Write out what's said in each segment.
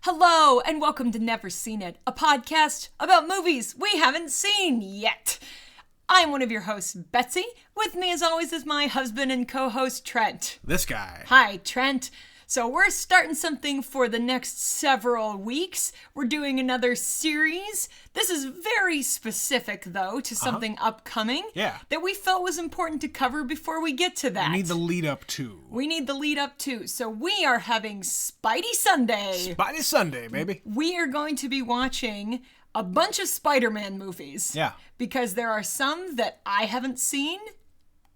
Hello, and welcome to Never Seen It, a podcast about movies we haven't seen yet. I'm one of your hosts, Betsy. With me, as always, is my husband and co-host, Trent. This guy. Hi, Trent. So we're starting something for the next several weeks. We're doing another series. This is very specific, though, to something upcoming that we felt was important to cover before we get to that. We need the lead up to. So we are having Spidey Sunday. Spidey Sunday, baby. We are going to be watching a bunch of Spider-Man movies. Yeah. Because there are some that I haven't seen.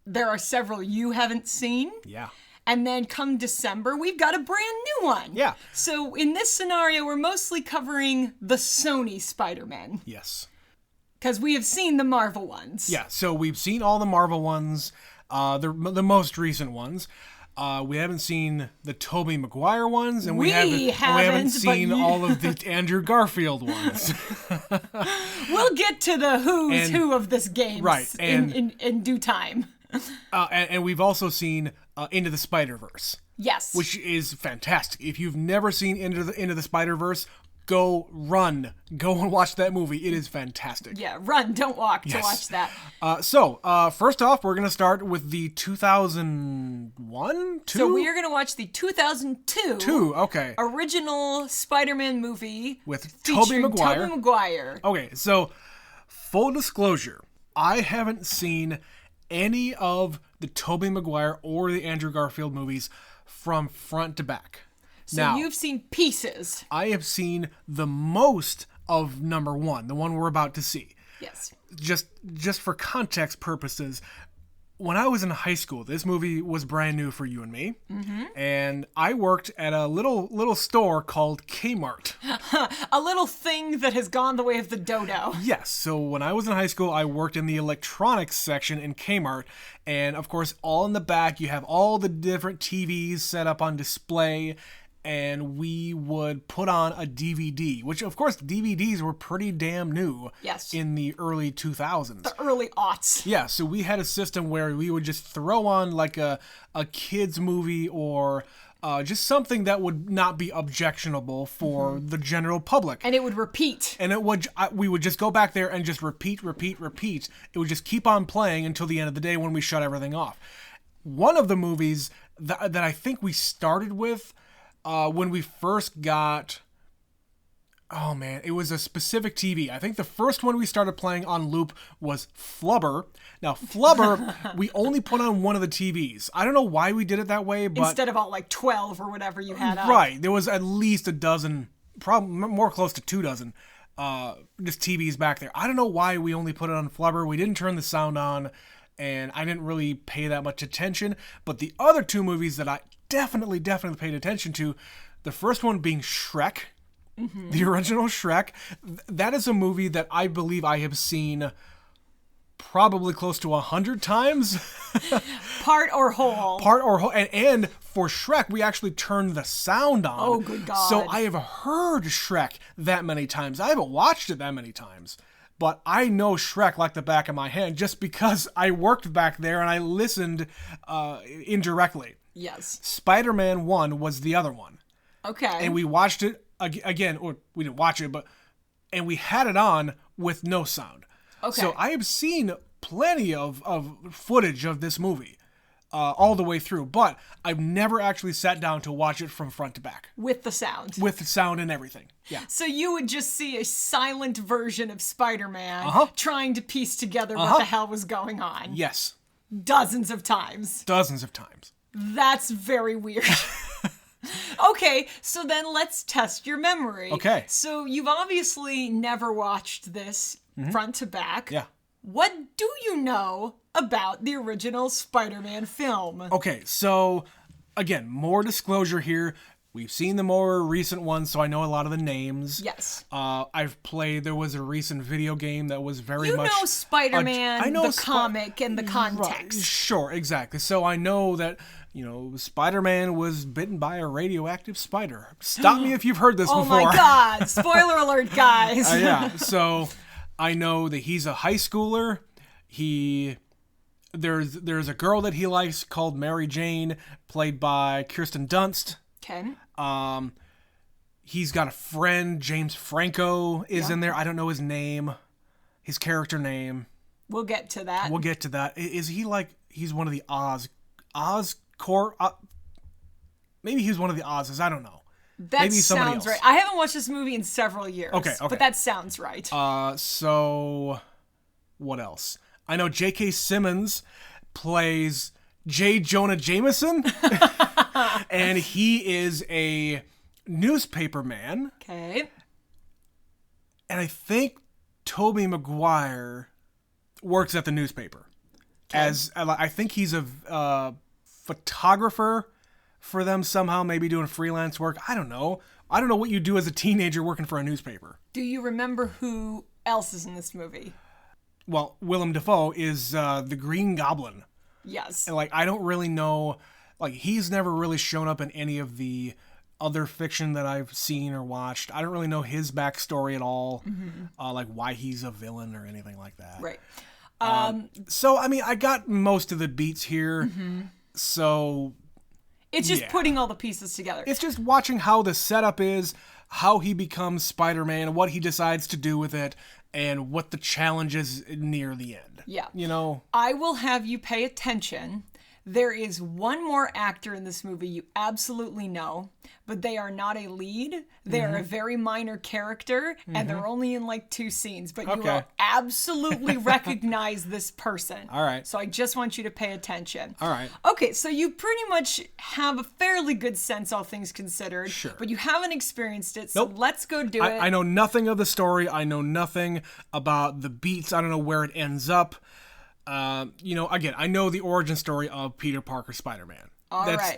There are several you haven't seen. Yeah. And then come December, we've got a brand new one. Yeah. So in this scenario, we're mostly covering the Sony Spider-Man. Yes. Because we have seen the Marvel ones. Yeah, so we've seen all the Marvel ones, the most recent ones. We haven't seen the Tobey Maguire ones, and we haven't seen all of the Andrew Garfield ones. We'll get to the who's who of this game in due time. And we've also seen Into the Spider-Verse. Yes. Which is fantastic. If you've never seen Into the Spider-Verse, go and watch that movie. It is fantastic. Yeah, run, don't walk to watch that. So, first off, we're going to start with the 2001? So we are going to watch the 2002 original Spider-Man movie with Tobey Maguire. Okay, so full disclosure, I haven't seen any of the Tobey Maguire or the Andrew Garfield movies from front to back. So now, you've seen pieces. I have seen the most of number one, the one we're about to see. Yes. Just for context purposes, when I was in high school, this movie was brand new for you and me. Mm-hmm. And I worked at a little store called Kmart. A little thing that has gone the way of the dodo. Yes. So when I was in high school, I worked in the electronics section in Kmart. And of course, all in the back, you have all the different TVs set up on display. And we would put on a DVD, which of course DVDs were pretty damn new in the early 2000s. The early aughts. Yeah, so we had a system where we would just throw on like a kid's movie or just something that would not be objectionable for the general public. And it would repeat. And we would just go back there and just repeat. It would just keep on playing until the end of the day when we shut everything off. One of the movies that I think we started with when we first got, it was a specific TV. I think the first one we started playing on loop was Flubber. Now, Flubber, we only put on one of the TVs. I don't know why we did it that way, but... Instead of all, 12 or whatever you had up. Right. There was at least a dozen, probably more close to 2 dozen, just TVs back there. I don't know why we only put it on Flubber. We didn't turn the sound on, and I didn't really pay that much attention. But the other two movies that I definitely paid attention to, the first one being Shrek, the original Shrek. That is a movie that I believe I have seen probably close to 100 times. Part or whole. And for Shrek, we actually turned the sound on. Oh, good God. So I have heard Shrek that many times. I haven't watched it that many times. But I know Shrek like the back of my hand just because I worked back there and I listened indirectly. Yes. Spider-Man 1 was the other one. Okay. And we watched it again, or we didn't watch it, and we had it on with no sound. Okay. So I have seen plenty of footage of this movie all the way through, but I've never actually sat down to watch it from front to back. With the sound. With the sound and everything, yeah. So you would just see a silent version of Spider-Man trying to piece together what the hell was going on. Yes. Dozens of times. That's very weird. Okay, so then let's test your memory. Okay. So you've obviously never watched this front to back. Yeah. What do you know about the original Spider-Man film? Okay, so again, more disclosure here. We've seen the more recent ones, so I know a lot of the names. Yes. There was a recent video game that was very much... You know Spider-Man, the comic, and the context. Right, sure, exactly. So I know that, Spider-Man was bitten by a radioactive spider. Stop me if you've heard this before. Oh my God, spoiler alert, guys. Yeah, so I know that he's a high schooler. There's a girl that he likes called Mary Jane, played by Kirsten Dunst. Okay. He's got a friend, James Franco is in there. I don't know his name, his character name. We'll get to that. Is he like, he's one of the maybe he's one of the Oz's, I don't know. That maybe sounds right. I haven't watched this movie in several years. Okay. But that sounds right. So, what else? I know J.K. Simmons plays J. Jonah Jameson. And he is a newspaper man. Okay. And I think Tobey Maguire works at the newspaper. Okay. I think he's a photographer for them somehow, maybe doing freelance work. I don't know what you do as a teenager working for a newspaper. Do you remember who else is in this movie? Well, Willem Dafoe is the Green Goblin. Yes. And I don't really know, he's never really shown up in any of the other fiction that I've seen or watched. I don't really know his backstory at all, why he's a villain or anything like that. Right. So, I mean, I got most of the beats here, so... It's just putting all the pieces together. It's just watching how the setup is, how he becomes Spider-Man, what he decides to do with it, and what the challenge is near the end. Yeah. You know? I will have you pay attention. There is one more actor in this movie you absolutely know, but they are not a lead. They are a very minor character, and they're only in 2 scenes. But you will absolutely recognize this person. All right. So I just want you to pay attention. All right. Okay, so you pretty much have a fairly good sense, all things considered. Sure. But you haven't experienced it, so let's go do it. I know nothing of the story. I know nothing about the beats. I don't know where it ends up. Again, I know the origin story of Peter Parker Spider-Man.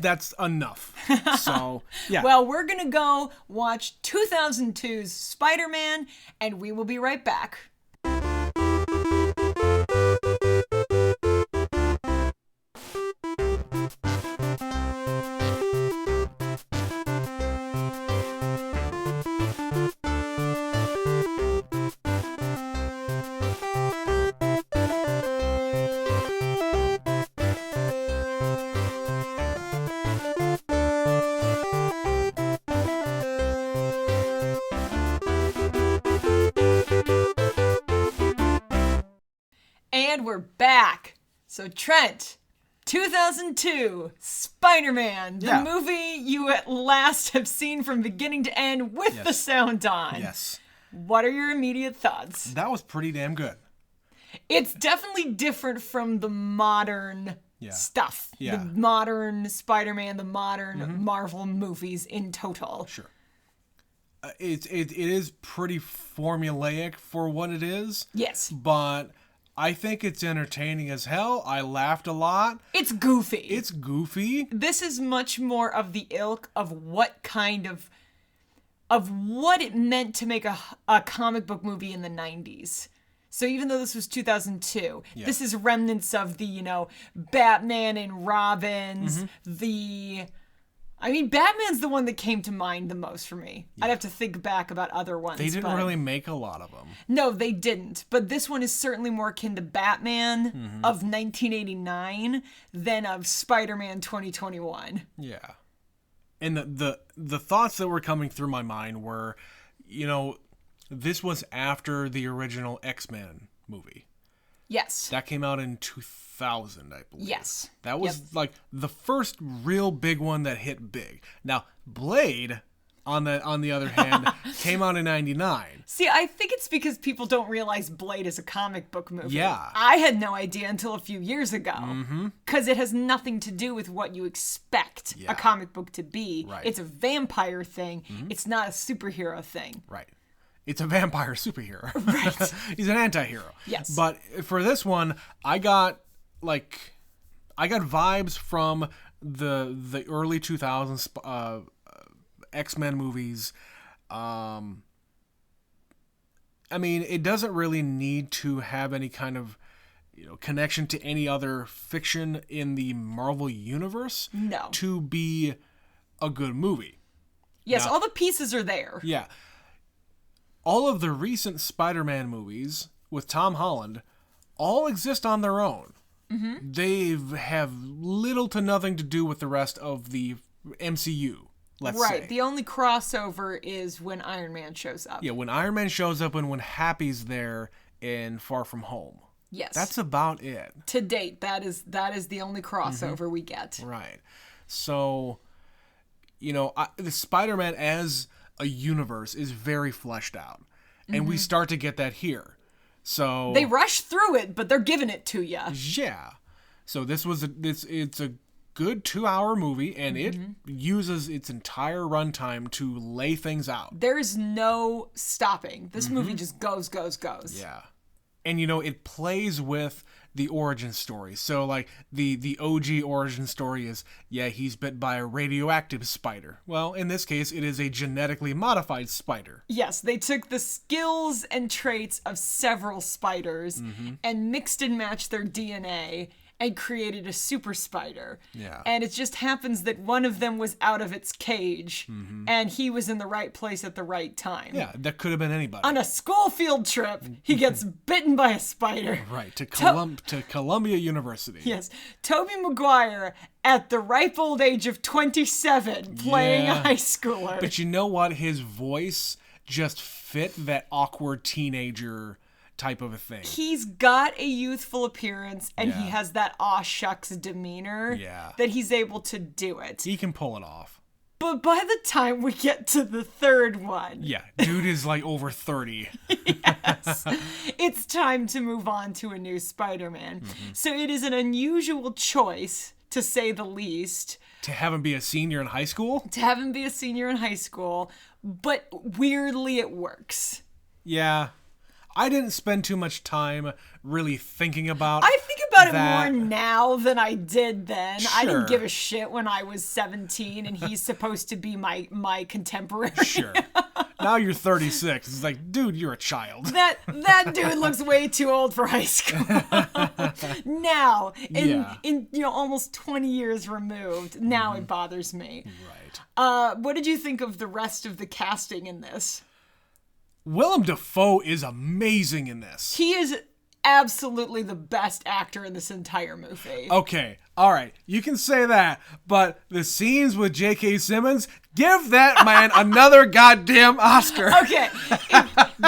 That's enough. So, yeah. Well, we're going to go watch 2002's Spider-Man, and we will be right back. And we're back. So Trent, 2002, Spider-Man, the movie you at last have seen from beginning to end with the sound on. Yes. What are your immediate thoughts? That was pretty damn good. It's definitely different from the modern stuff. Yeah. The modern Spider-Man, the modern Marvel movies in total. Sure. It is pretty formulaic for what it is. Yes. But I think it's entertaining as hell. I laughed a lot. It's goofy. This is much more of the ilk of what kind of what it meant to make a comic book movie in the 90s. So even though this was 2002, this is remnants of the, Batman and Robins, Batman's the one that came to mind the most for me. I'd have to think back about other ones. They didn't really make a lot of them. No, they didn't. But this one is certainly more akin to Batman of 1989 than of Spider-Man 2021. Yeah. And the thoughts that were coming through my mind were, this was after the original X-Men movie. Yes. That came out in 2000, I believe. Yes. That was the first real big one that hit big. Now, Blade, on the other hand, came out in 99. See, I think it's because people don't realize Blade is a comic book movie. Yeah. I had no idea until a few years ago. Because it has nothing to do with what you expect a comic book to be. Right. It's a vampire thing. It's not a superhero thing. Right. It's a vampire superhero. Right. He's an anti-hero. Yes. But for this one, I got vibes from the early 2000s X-Men movies. It doesn't really need to have any kind of connection to any other fiction in the Marvel universe to be a good movie. Yes, all the pieces are there. Yeah. All of the recent Spider-Man movies with Tom Holland all exist on their own. They have little to nothing to do with the rest of the MCU. let's say. Right. The only crossover is when Iron Man shows up. Yeah, when Iron Man shows up and when Happy's there in Far From Home. Yes. That's about it. To date, that is the only crossover we get. Right. So, the Spider-Man as a universe is very fleshed out. And we start to get that here. So they rush through it, but they're giving it to you. Yeah. So it's a good 2-hour movie, and it uses its entire runtime to lay things out. There's no stopping. This movie just goes. Yeah. And, it plays with the origin story. So, like, the OG origin story is, he's bit by a radioactive spider. Well, in this case, it is a genetically modified spider. Yes, they took the skills and traits of several spiders and mixed and matched their DNA and created a super spider. Yeah. And it just happens that one of them was out of its cage and he was in the right place at the right time. Yeah, that could have been anybody. On a school field trip, he gets bitten by a spider. Right, to Columbia University. Yes. Tobey Maguire at the ripe old age of 27 playing a high schooler. But you know what? His voice just fit that awkward teenager type of a thing. He's got a youthful appearance, and he has that aw shucks demeanor that he's able to do it. He can pull it off. But by the time we get to the third one... Yeah, dude is like over 30. Yes. It's time to move on to a new Spider-Man. So it is an unusual choice, to say the least. To have him be a senior in high school? To have him be a senior in high school, but weirdly it works. Yeah. I didn't spend too much time really thinking about I think about that. it more now than I did then. Sure. I didn't give a shit when I was 17 and he's supposed to be my contemporary. Sure. Now you're 36. It's like, dude, you're a child. That dude looks way too old for high school. Now, in almost 20 years removed, now it bothers me. Right. What did you think of the rest of the casting in this? Willem Dafoe is amazing in this. He is absolutely the best actor in this entire movie. Okay, all right, you can say that, but the scenes with J.K. Simmons, give that man another goddamn Oscar. Okay,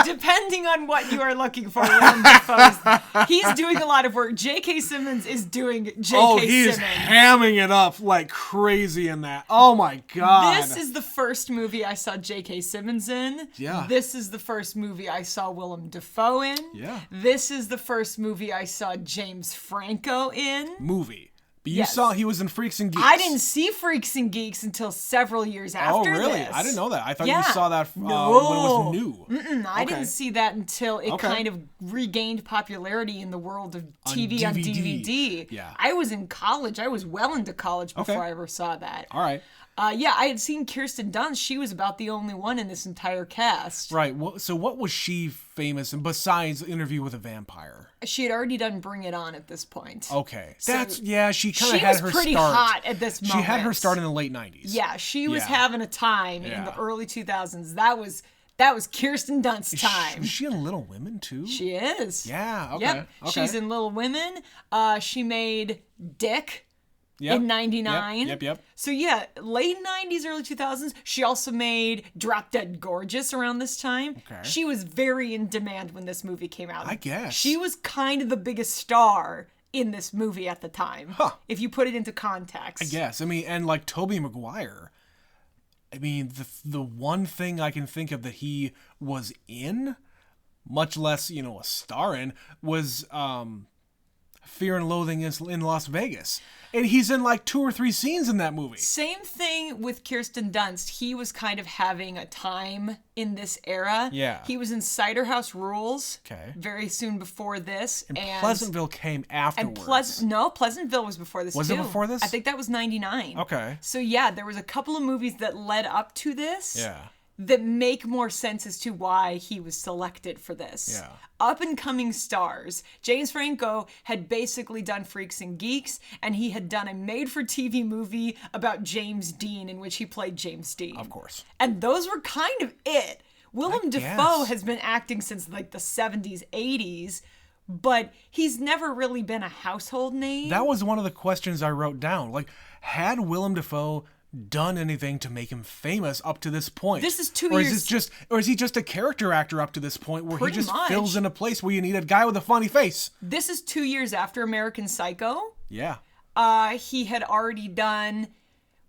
depending on what you are looking for, Willem Dafoe's, he's doing a lot of work. J.K. Simmons is doing J.K. Simmons. He's hamming it up like crazy in that. Oh my God. This is the first movie I saw J.K. Simmons in. Yeah. This is the first movie I saw Willem Dafoe in. Yeah. This is the first movie I saw James Franco in. Movie. But you saw he was in Freaks and Geeks. I didn't see Freaks and Geeks until several years after this. Oh, really? I didn't know that. I thought you saw that when it was new. I didn't see that until it kind of regained popularity in the world of TV on DVD. Yeah. I was in college. I was well into college before I ever saw that. All right. I had seen Kirsten Dunst. She was about the only one in this entire cast. Right. Well, so what was she famous in besides Interview with a Vampire? She had already done Bring It On at this point. Okay. So she kind of had her start. She was pretty hot at this moment. She had her start in the late 90s. Yeah, she was having a time in the early 2000s. That was Kirsten Dunst's time. Was she in Little Women too? She is. Yeah, okay. Yep. Okay. She's in Little Women. She made Dick. Yep. In 99. Yep. So yeah, late 90s, early 2000s. She also made Drop Dead Gorgeous around this time. Okay. She was very in demand when this movie came out. I guess. She was kind of the biggest star in this movie at the time. If you put it into context. I guess. I mean, and like Tobey Maguire. I mean, the one thing I can think of that he was in, much less, a star in, was Fear and Loathing in Las Vegas. And he's in like 2 or 3 scenes in that movie. Same thing with Kirsten Dunst. He was kind of having a time in this era. Yeah. He was in Cider House Rules. Okay. Very soon before this. And Pleasantville came afterwards. Pleasantville was before this Was too. it before this? I think that was 99. Okay. So yeah, there was a couple of movies that led up to this. Yeah. That make more sense as to why he was selected for this. Yeah. Up and coming stars. James Franco had basically done Freaks and Geeks, and he had done a made-for-TV movie about James Dean in which he played James Dean. Of course. And those were kind of it. Willem Dafoe has been acting since like the 70s, 80s, but he's never really been a household name. That was one of the questions I wrote down. Like, had Willem Dafoe done anything to make him famous up to this point. This is 2 years. Is he just a character actor up to this point where Pretty he just much. fills in a place where you need a guy with a funny face? This is 2 years after American Psycho. Yeah. He had already done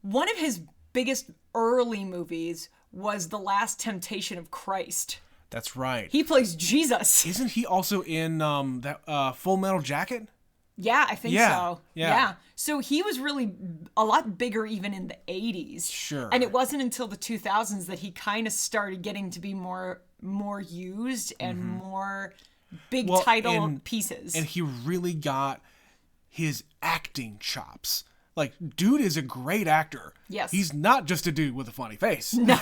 one of his biggest early movies was The Last Temptation of Christ. That's right. He plays Jesus. Isn't he also in that Full Metal Jacket? Yeah, I think so. Yeah. So he was really a lot bigger even in the 80s. Sure. And it wasn't until the 2000s that he kind of started getting to be more used and more big title pieces. And he really got his acting chops. Like, dude is a great actor. Yes. He's not just a dude with a funny face. No.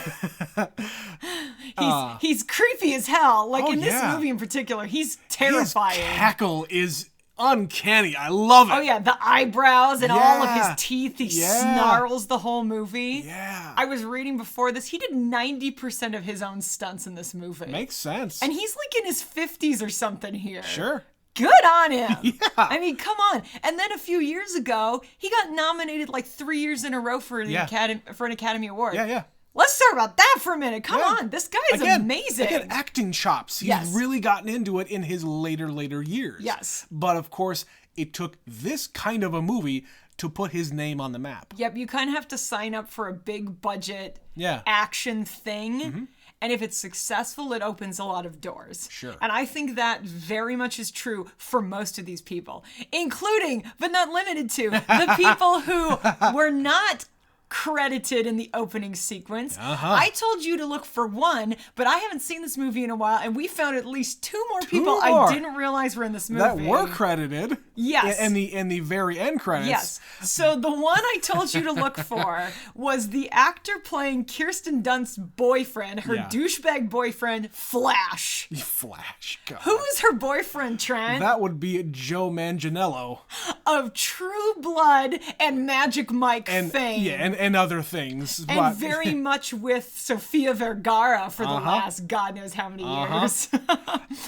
He's creepy as hell. Like, in this movie in particular, he's terrifying. His cackle is uncanny. I love it. Oh, yeah. The eyebrows and all of his teeth. He snarls the whole movie. Yeah. I was reading before this. He did 90% of his own stunts in this movie. Makes sense. And he's like in his 50s or something here. Sure. Good on him. Yeah. I mean, come on. And then a few years ago, he got nominated like 3 years in a row for the for an Academy Award. Yeah. Let's talk about that for a minute. Come on. This guy is amazing. Again, acting chops. He's really gotten into it in his later years. Yes. But of course, it took this kind of a movie to put his name on the map. Yep, you kind of have to sign up for a big budget action thing. Mm-hmm. And if it's successful, it opens a lot of doors. Sure. And I think that very much is true for most of these people, including, but not limited to, the people who were not credited in the opening sequence. I told you to look for one, but I haven't seen this movie in a while, and we found at least two more people I didn't realize were in this movie. That were credited. Yes. In the very end credits. Yes. So the one I told you to look for was the actor playing Kirsten Dunst's boyfriend, her douchebag boyfriend, Flash. Flash. God. Who is her boyfriend, Trent? That would be Joe Manganiello. Of True Blood and Magic Mike fame. Yeah, and other things. And very much with Sofia Vergara for the last God knows how many years.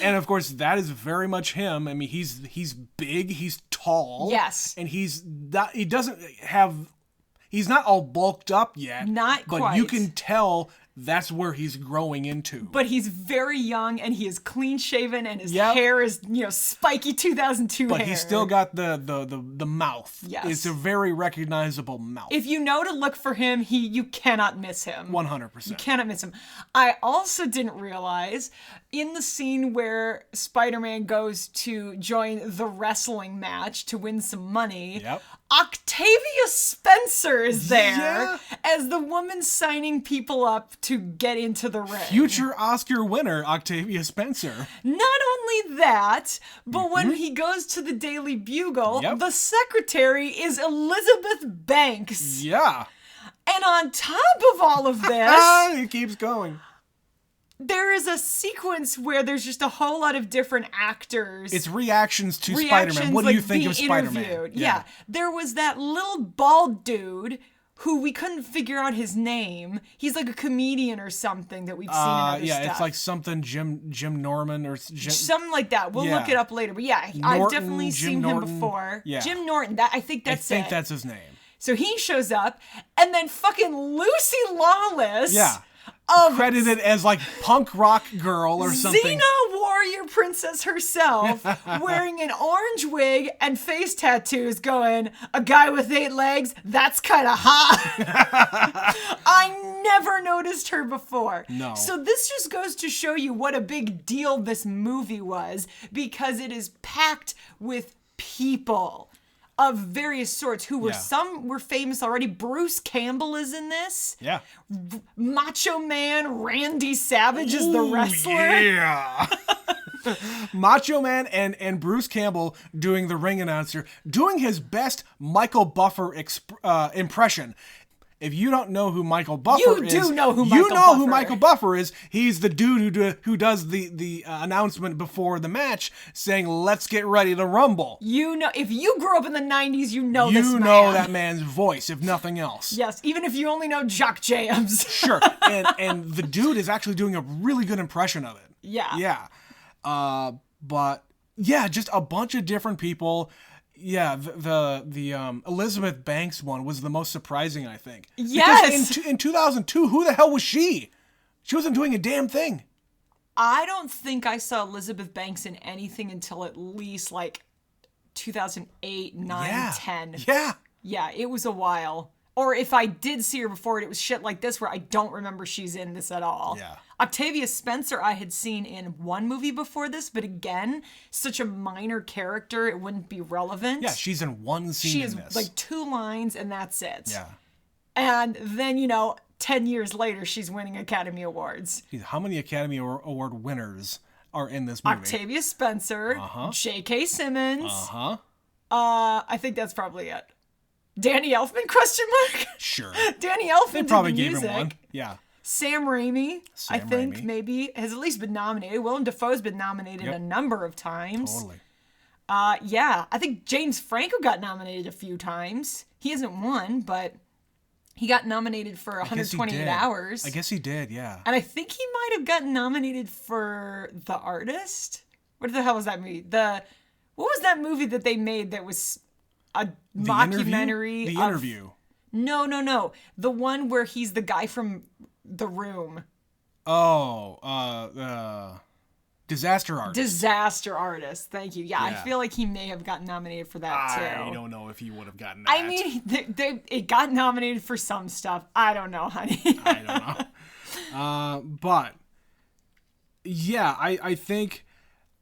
And of course, that is very much him. I mean, he's big, he's tall. Yes. And he's not all bulked up yet. Not quite. But you can tell that's where he's growing into. But he's very young, and he is clean shaven, and his hair is, spiky 2002 hair. But he's still got the mouth. Yes. It's a very recognizable mouth. If you know to look for him, you cannot miss him. 100%. You cannot miss him. I also didn't realize in the scene where Spider-Man goes to join the wrestling match to win some money, Octavia Spencer is there as the woman signing people up to get into the ring. Future Oscar winner Octavia Spencer. Not only that, but when he goes to the Daily Bugle, the secretary is Elizabeth Banks. Yeah. And on top of all of this, it keeps going. There is a sequence where there's just a whole lot of different actors. It's reactions to Spider-Man. What do you think of Spider-Man? Yeah. There was that little bald dude who we couldn't figure out his name. He's like a comedian or something that we've seen in other stuff. It's like something Jim Norman or something like that. We'll look it up later. But I've definitely seen him before. Yeah. Jim Norton. I think that's his name. So he shows up, and then fucking Lucy Lawless. Yeah. Credited as like punk rock girl or something. Xena warrior princess herself, wearing an orange wig and face tattoos, going, "A guy with 8 legs, that's kind of hot." I never noticed her before. No. So this just goes to show you what a big deal this movie was, because it is packed with people of various sorts who were some were famous already. Bruce Campbell is in this. Yeah. Macho Man Randy Savage is the wrestler. Yeah. Macho Man and Bruce Campbell doing the ring announcer, doing his best Michael Buffer impression. If you don't know who Michael Buffer is, you know who Michael Buffer is. He's the dude who does the announcement before the match, saying, "Let's get ready to rumble." If you grew up in the 90s, you know this man. You know that man's voice, if nothing else. Yes, even if you only know Jock Jams. Sure, and the dude is actually doing a really good impression of it. Yeah. Yeah. But yeah, just a bunch of different people. Yeah, the Elizabeth Banks one was the most surprising, I think. Yes! Because in 2002, who the hell was she? She wasn't doing a damn thing. I don't think I saw Elizabeth Banks in anything until at least, 2008, 9, 10. Yeah. Yeah, it was a while. Or if I did see her before it was shit like this where I don't remember she's in this at all. Yeah. Octavia Spencer I had seen in one movie before this, but again, such a minor character, it wouldn't be relevant. Yeah, she's in one scene in this. She has 2 lines and that's it. Yeah. And then, 10 years later, she's winning Academy Awards. How many Academy Award winners are in this movie? Octavia Spencer, J.K. Simmons. I think that's probably it. Danny Elfman, question mark? Sure. Danny Elfman They probably did the gave music. him one. Yeah. Sam Raimi, I think Raimi. maybe, has at least been nominated. Willem Dafoe's been nominated a number of times. Totally. Yeah, I think James Franco got nominated a few times. He hasn't won, but he got nominated for 128 Hours. I guess he did, yeah. And I think he might have gotten nominated for The Artist. What the hell was that movie? What was that movie that they made that was a mockumentary? The Interview. No. The one where he's the guy from The Room. Oh, Disaster Artist. Disaster Artist. Thank you. Yeah, I feel like he may have gotten nominated for that too. I don't know if he would have gotten that. I mean, it got nominated for some stuff. I don't know, honey. I don't know. But yeah, I think,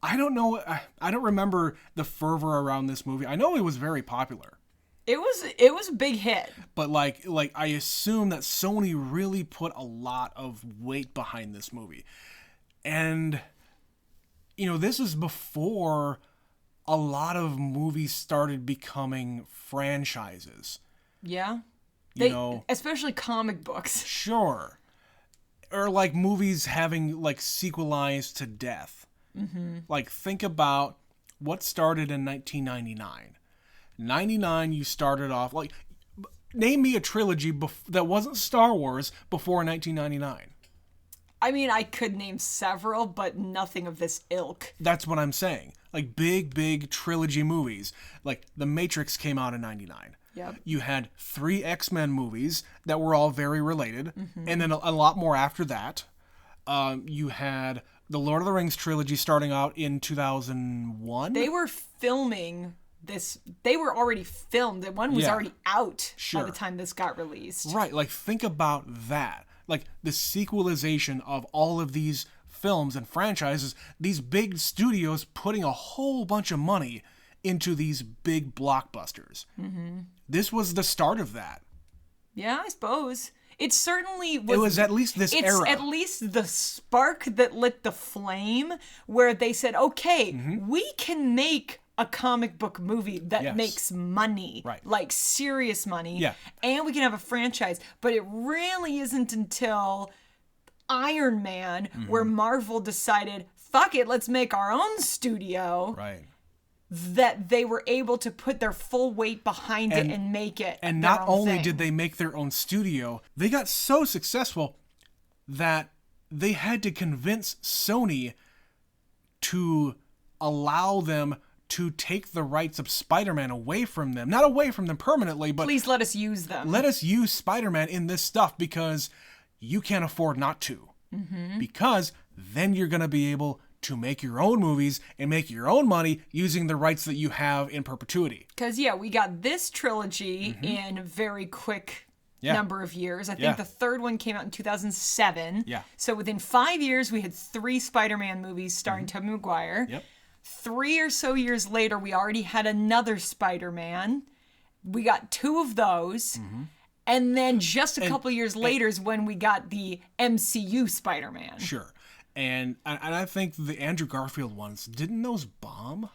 I don't know. I don't remember the fervor around this movie. I know it was very popular. It was a big hit. But like I assume that Sony really put a lot of weight behind this movie. And this is before a lot of movies started becoming franchises. Yeah. Especially comic books. Sure. Or movies having sequelized to death. Mm-hmm. Think about what started in 1999. 99, you started off name me a trilogy that wasn't Star Wars before 1999. I mean, I could name several, but nothing of this ilk. That's what I'm saying. Big trilogy movies. The Matrix came out in 99. Yep. You had 3 X-Men movies that were all very related, and then a lot more after that. You had the Lord of the Rings trilogy starting out in 2001. They were filming this. They were already filmed. The one was already out by the time this got released. Right. Think about that. The sequelization of all of these films and franchises, these big studios putting a whole bunch of money into these big blockbusters. Mm-hmm. This was the start of that. Yeah, I suppose. It certainly was. It was at least this era. It's at least the spark that lit the flame where they said, okay, we can make a comic book movie that makes money, right? Serious money, and we can have a franchise. But it really isn't until Iron Man where Marvel decided, fuck it, let's make our own studio, right? That they were able to put their full weight behind it and make it. And not only did they make their own studio, they got so successful that they had to convince Sony to allow them to take the rights of Spider-Man away from them. Not away from them permanently, but please let us use them. Let us use Spider-Man in this stuff because you can't afford not to. Mm-hmm. Because then you're going to be able to make your own movies and make your own money using the rights that you have in perpetuity. Because, we got this trilogy in a very quick number of years. I think the third one came out in 2007. Yeah. So within 5 years, we had 3 Spider-Man movies starring Tobey Maguire. Yep. 3 or so years later, we already had another Spider-Man. We got 2 of those. Mm-hmm. And then just a couple years later is when we got the MCU Spider-Man. Sure. And I think the Andrew Garfield ones, didn't those bomb?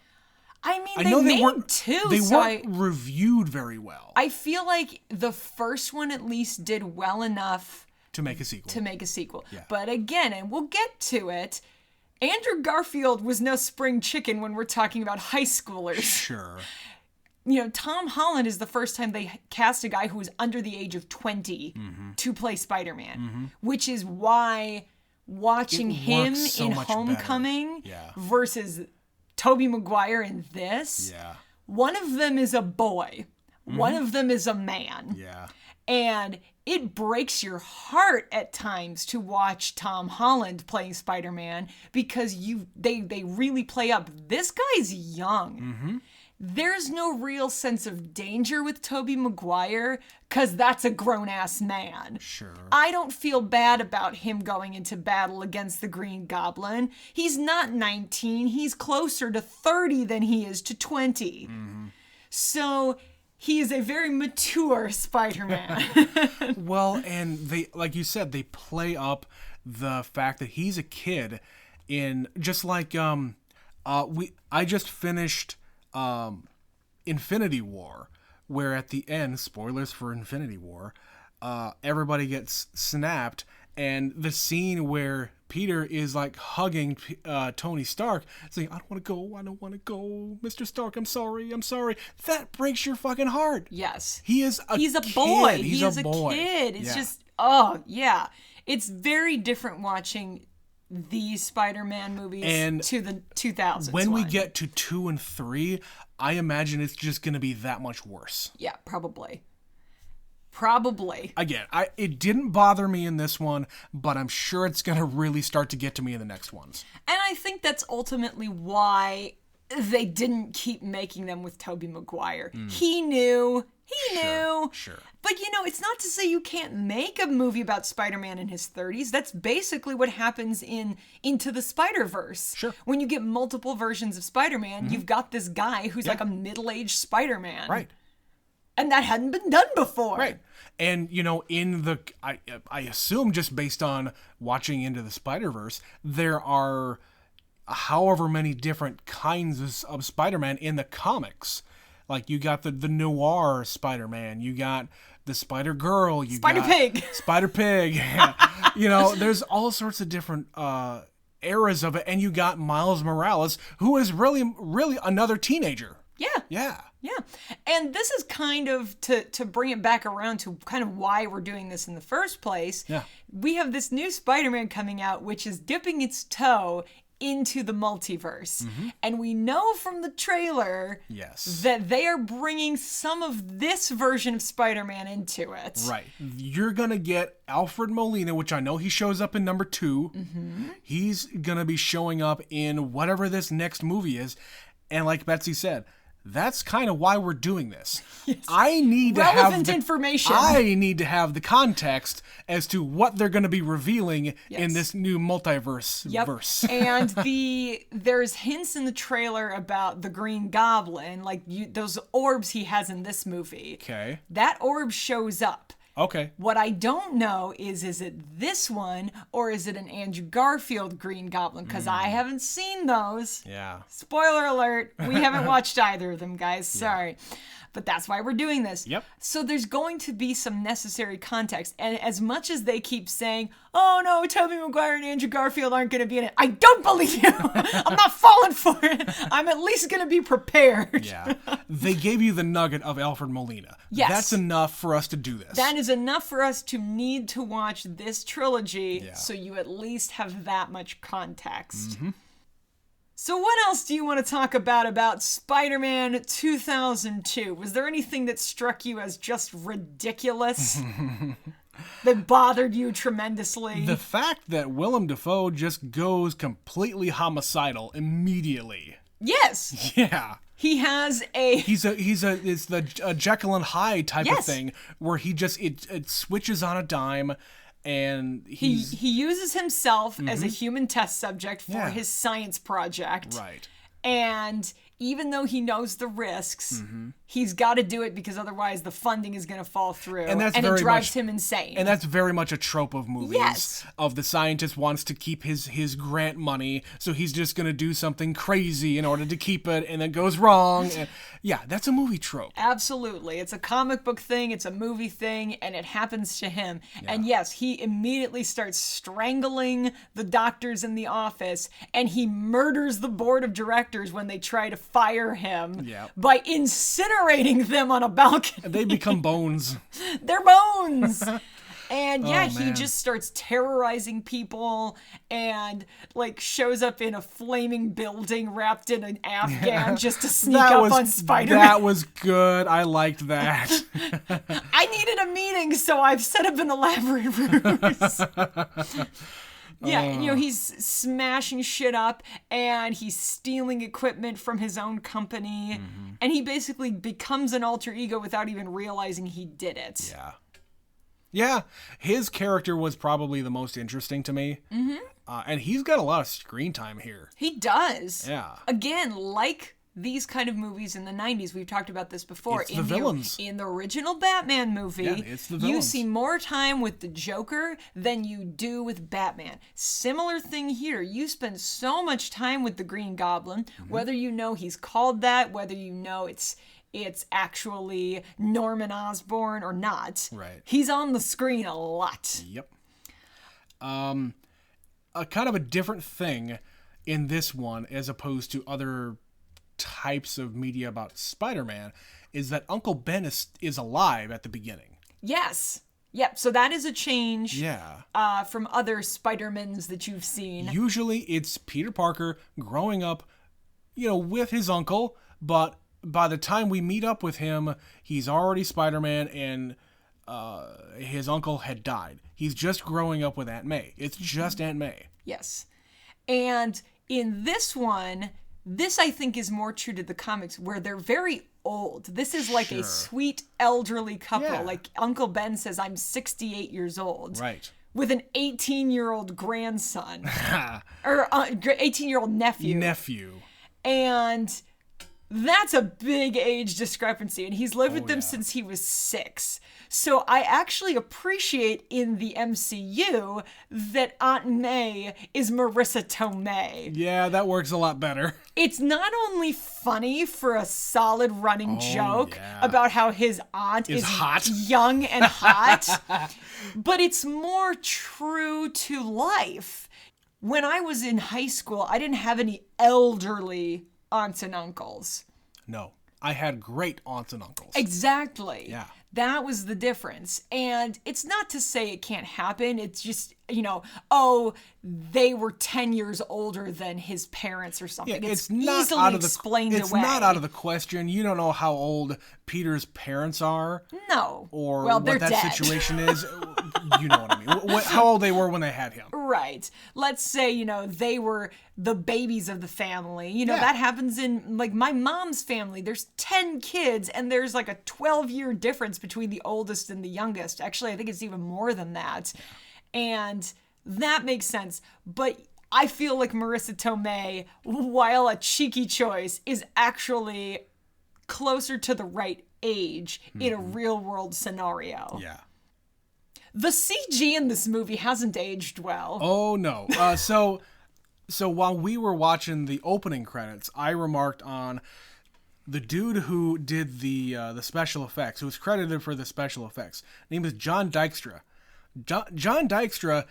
I mean, they made 2. They weren't reviewed very well. I feel like the first one at least did well enough to make a sequel. Yeah. But again, and we'll get to it, Andrew Garfield was no spring chicken when we're talking about high schoolers. Sure. Tom Holland is the first time they cast a guy who was under the age of 20 to play Spider-Man, which is why watching him in Homecoming versus Tobey Maguire in this One of them is a boy. One of them is a man. Yeah. And it breaks your heart at times to watch Tom Holland playing Spider-Man because they really play up. This guy's young. There's no real sense of danger with Tobey Maguire because that's a grown-ass man. Sure. I don't feel bad about him going into battle against the Green Goblin. He's not 19. He's closer to 30 than he is to 20. So he is a very mature Spider-Man. Well, and they, like you said, they play up the fact that he's a kid in just like I just finished Infinity War, where at the end, spoilers for Infinity War, everybody gets snapped, and the scene where Peter is like hugging Tony Stark, saying, I don't want to go, Mr. Stark, I'm sorry. That breaks your fucking heart. Yes. He's a boy. Kid. He is a boy. kid. It's just, oh, yeah. It's very different watching these Spider-Man movies and to the 2000s. When we get to 2 and 3, I imagine it's just going to be that much worse. Yeah, probably. Again, it didn't bother me in this one, but I'm sure it's going to really start to get to me in the next ones. And I think that's ultimately why they didn't keep making them with Tobey Maguire. He knew. Sure. But, it's not to say you can't make a movie about Spider-Man in his 30s. That's basically what happens in Into the Spider-Verse. Sure. When you get multiple versions of Spider-Man, you've got this guy who's like a middle-aged Spider-Man. Right. And that hadn't been done before. Right. And, in the... I assume just based on watching Into the Spider-Verse, there are however many different kinds of Spider-Man in the comics. Like, you got the noir Spider-Man, you got the Spider-Girl, Spider-Pig. Spider-Pig. There's all sorts of different eras of it. And you got Miles Morales, who is really, really another teenager. Yeah. And this is kind of, to bring it back around to kind of why we're doing this in the first place. Yeah. We have this new Spider-Man coming out, which is dipping its toe into the multiverse. And we know from the trailer that they are bringing some of this version of Spider-Man into it. Right. You're going to get Alfred Molina, which I know he shows up in number 2. He's going to be showing up in whatever this next movie is. And like Betsy said, that's kind of why we're doing this. Yes. I need to relevant have information. I need to have the context as to what they're going to be revealing in this new multiverse verse. And there's hints in the trailer about the Green Goblin, like those orbs he has in this movie. Okay. That orb shows up. Okay. What I don't know is it this one or is it an Andrew Garfield Green Goblin? Because I haven't seen those. Yeah. Spoiler alert. We haven't watched either of them, guys. Sorry. But that's why we're doing this. Yep. So there's going to be some necessary context. And as much as they keep saying, oh no, Tobey Maguire and Andrew Garfield aren't going to be in it, I don't believe you. I'm not falling for it. I'm at least going to be prepared. Yeah. They gave you the nugget of Alfred Molina. Yes. That's enough for us to do this. That is enough for us to need to watch this trilogy so you at least have that much context. So what else do you want to talk about Spider-Man 2002? Was there anything that struck you as just ridiculous? That bothered you tremendously? The fact that Willem Dafoe just goes completely homicidal immediately. Yes. Yeah. He has a... It's the Jekyll and Hyde type of thing where he just, it switches on a dime. And he uses himself as a human test subject for his science project. Right. And even though he knows the risks, he's got to do it because otherwise the funding is going to fall through. And it drives him insane. And that's very much a trope of movies. Yes. Of the scientist wants to keep his grant money, so he's just going to do something crazy in order to keep it, and it goes wrong. And yeah, that's a movie trope. Absolutely. It's a comic book thing, it's a movie thing, and it happens to him. Yeah. And yes, he immediately starts strangling the doctors in the office, and he murders the board of directors when they try to fire him by incinerating them on a balcony. They become bones. They're bones. And he just starts terrorizing people and like shows up in a flaming building wrapped in an Afghan just to sneak up on Spider-Man. That was good. I liked that. I needed a meeting, so I've set up an elaborate ruse. He's smashing shit up and he's stealing equipment from his own company. And he basically becomes an alter ego without even realizing he did it. Yeah, his character was probably the most interesting to me. And he's got a lot of screen time here. He does. Yeah. Again, like these kind of movies in the 90s, we've talked about this before. It's the villains. In the original Batman movie, it's the villains. You see more time with the Joker than you do with Batman. Similar thing here. You spend so much time with the Green Goblin, whether you know he's called that, whether you know it's actually Norman Osborn or not. Right. He's on the screen a lot. Yep. A kind of a different thing in this one as opposed to other types of media about Spider-Man is that Uncle Ben is alive at the beginning. Yes. Yep. So that is a change. Yeah. From other Spider-Mans that you've seen. Usually it's Peter Parker growing up, with his uncle, but by the time we meet up with him, he's already Spider-Man and his uncle had died. He's just growing up with Aunt May. It's just Aunt May. Yes. And in this one, this I think is more true to the comics where they're very old. This is like a sweet elderly couple. Yeah. Like Uncle Ben says, I'm 68 years old. Right. With an 18-year-old grandson. Or 18-year-old nephew. And that's a big age discrepancy. And he's lived with them since he was 6. So I actually appreciate in the MCU that Aunt May is Marissa Tomei. Yeah, that works a lot better. It's not only funny for a solid running joke about how his aunt is hot, young and hot, but it's more true to life. When I was in high school, I didn't have any elderly aunts and uncles. No, I had great aunts and uncles. Exactly. Yeah. That was the difference. And it's not to say it can't happen. It's just, they were 10 years older than his parents or something. Yeah, it's not easily out of explained away. It's not out of the question. You don't know how old Peter's parents are. No. Or what that dead. Situation is. You know what I mean. How old they were when they had him. Right. Let's say, they were the babies of the family. That happens in, like, my mom's family. There's 10 kids, and there's, like, a 12-year difference between the oldest and the youngest. Actually, I think it's even more than that. And that makes sense. But I feel like Marissa Tomei, while a cheeky choice, is actually closer to the right age in a real-world scenario. Yeah. The CG in this movie hasn't aged well. Oh, no. So while we were watching the opening credits, I remarked on the dude who did the special effects, who was credited for the special effects. His name is John Dykstra. John Dykstra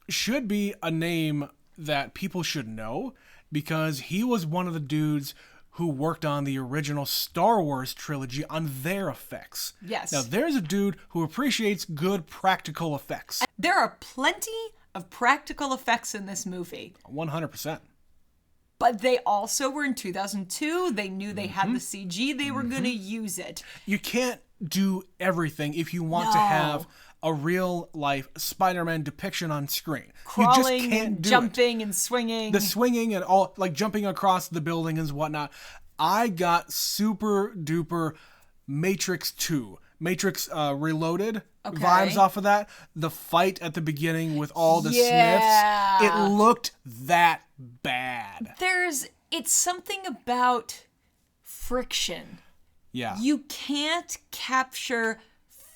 should be a name that people should know because he was one of the dudes who worked on the original Star Wars trilogy on their effects. Yes. Now, there's a dude who appreciates good practical effects. There are plenty of practical effects in this movie. 100%. But they also were in 2002. They knew they had the CG. They were going to use it. You can't do everything if you want to have a real-life Spider-Man depiction on screen. Crawling, you just can't do jumping, and swinging. The swinging and all, like jumping across the building and whatnot. I got super-duper Matrix 2. Matrix Reloaded vibes off of that. The fight at the beginning with all the Smiths. It looked that bad. It's something about friction. Yeah. You can't capture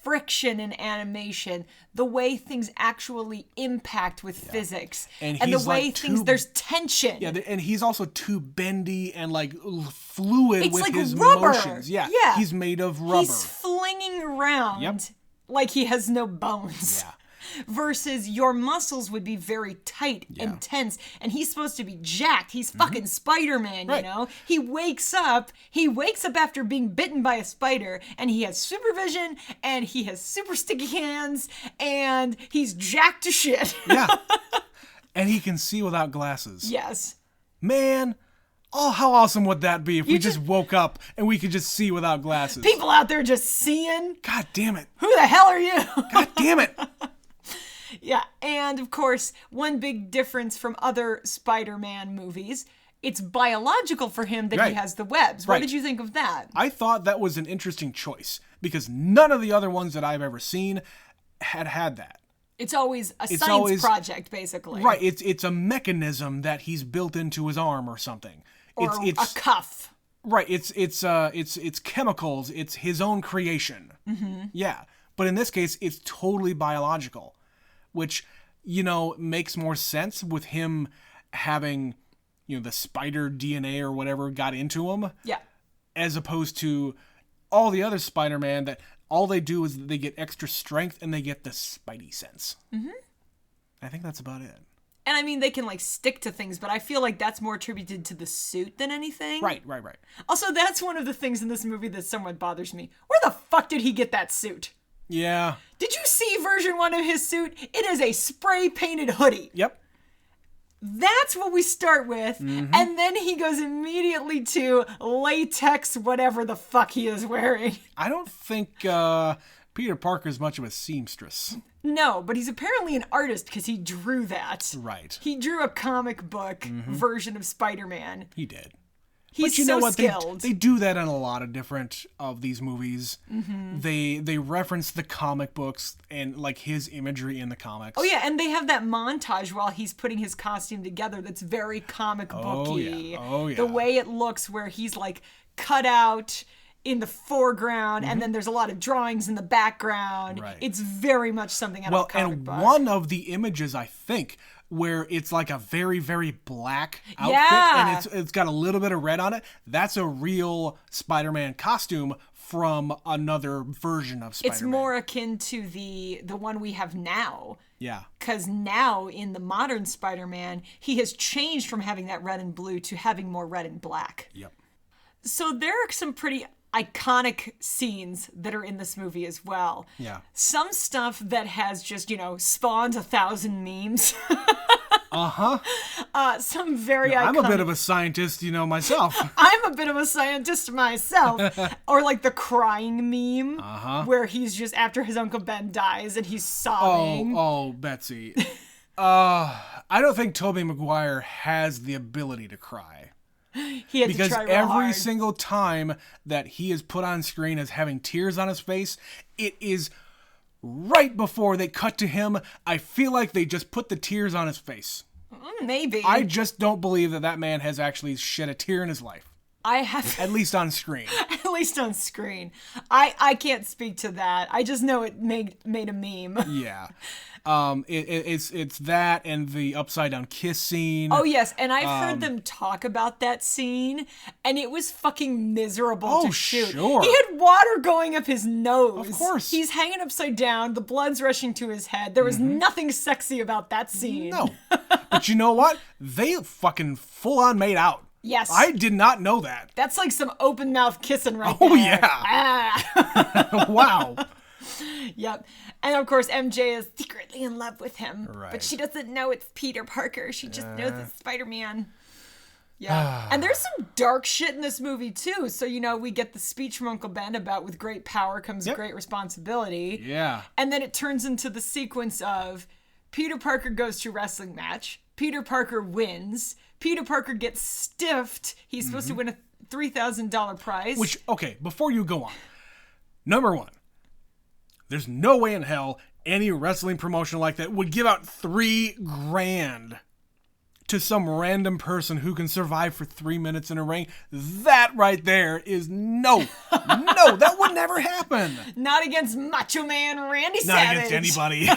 friction in animation the way things actually impact with physics. And the way there's tension. Yeah, and he's also too bendy and like fluid with like his rubber. motions. Yeah, he's made of rubber. He's flinging around like he has no bones. Yeah. versus your muscles would be very tight and tense, and he's supposed to be jacked. He's fucking Spider-Man, you know? He wakes up after being bitten by a spider, and he has supervision, and he has super sticky hands, and he's jacked to shit. Yeah. And he can see without glasses. Yes. Man, oh, how awesome would that be if we just woke up and we could just see without glasses? People out there just seeing. God damn it. Who the hell are you? God damn it. Yeah, and of course, one big difference from other Spider-Man movies, it's biological for him that he has the webs. What did you think of that? I thought that was an interesting choice because none of the other ones that I've ever seen had that. It's always a science project, basically. Right, it's a mechanism that he's built into his arm or something. Or a cuff. Right, it's chemicals, it's his own creation. Mm-hmm. Yeah, but in this case, it's totally biological, which, you know, makes more sense with him having, you know, the spider DNA or whatever got into him. Yeah. As opposed to all the other Spider-Man that all they do is they get extra strength and they get the Spidey sense. Mm-hmm. I think that's about it. And I mean, they can like stick to things, but I feel like that's more attributed to the suit than anything. Right. Also, that's one of the things in this movie that somewhat bothers me. Where the fuck did he get that suit? Yeah. Did you see version 1 of his suit? It is a spray painted hoodie. Yep. That's what we start with, and then he goes immediately to latex whatever the fuck he is wearing. I don't think Peter Parker is much of a seamstress. No, but he's apparently an artist because he drew that. Right. He drew a comic book version of Spider-Man. He did. He's but you know what? skilled. They do that in a lot of different of these movies. Mm-hmm. They reference the comic books and like his imagery in the comics. Oh yeah, and they have that montage while he's putting his costume together that's very comic booky. Oh yeah. The way it looks where he's like cut out in the foreground and then there's a lot of drawings in the background. Right. It's very much something out of a comic book. And one of the images, I think, where it's like a very, very black outfit and it's got a little bit of red on it. That's a real Spider-Man costume from another version of Spider-Man. It's more akin to the one we have now. Yeah. Because now in the modern Spider-Man, he has changed from having that red and blue to having more red and black. Yep. So there are some pretty iconic scenes that are in this movie as well. Yeah. Some stuff that has just, spawned 1,000 memes. Some very iconic. I'm a bit of a scientist, myself. I'm a bit of a scientist myself. Or like the crying meme, where he's just after his Uncle Ben dies and he's sobbing. Oh, Betsy. I don't think Tobey Maguire has the ability to cry. He had to try real every hard. single time that he is put on screen as having tears on his face, it is right before they cut to him. I feel like they just put the tears on his face. Maybe. I just don't believe that man has actually shed a tear in his life. I have. At least on screen. At least on screen. I can't speak to that. I just know it made a meme. Yeah. It's that and the upside down kiss scene. Oh yes, and I've heard them talk about that scene, and it was fucking miserable to shoot. Sure. He had water going up his nose. Of course. He's hanging upside down, the blood's rushing to his head. There was nothing sexy about that scene. No. But you know what? They fucking full on made out. Yes. I did not know that. That's like some open mouth kissing right there. Oh yeah. Ah. Wow. Yep. And of course, MJ is secretly in love with him. Right. But she doesn't know it's Peter Parker. She just knows it's Spider-Man. Yeah. And there's some dark shit in this movie, too. So, we get the speech from Uncle Ben about with great power comes great responsibility. Yeah. And then it turns into the sequence of Peter Parker goes to a wrestling match. Peter Parker wins. Peter Parker gets stiffed. He's supposed to win a $3,000 prize. Which, okay, before you go on. Number one. There's no way in hell any wrestling promotion like that would give out $3,000 to some random person who can survive for 3 minutes in a ring. That right there is no, that would never happen. Not against Macho Man Randy Not Savage. against anybody.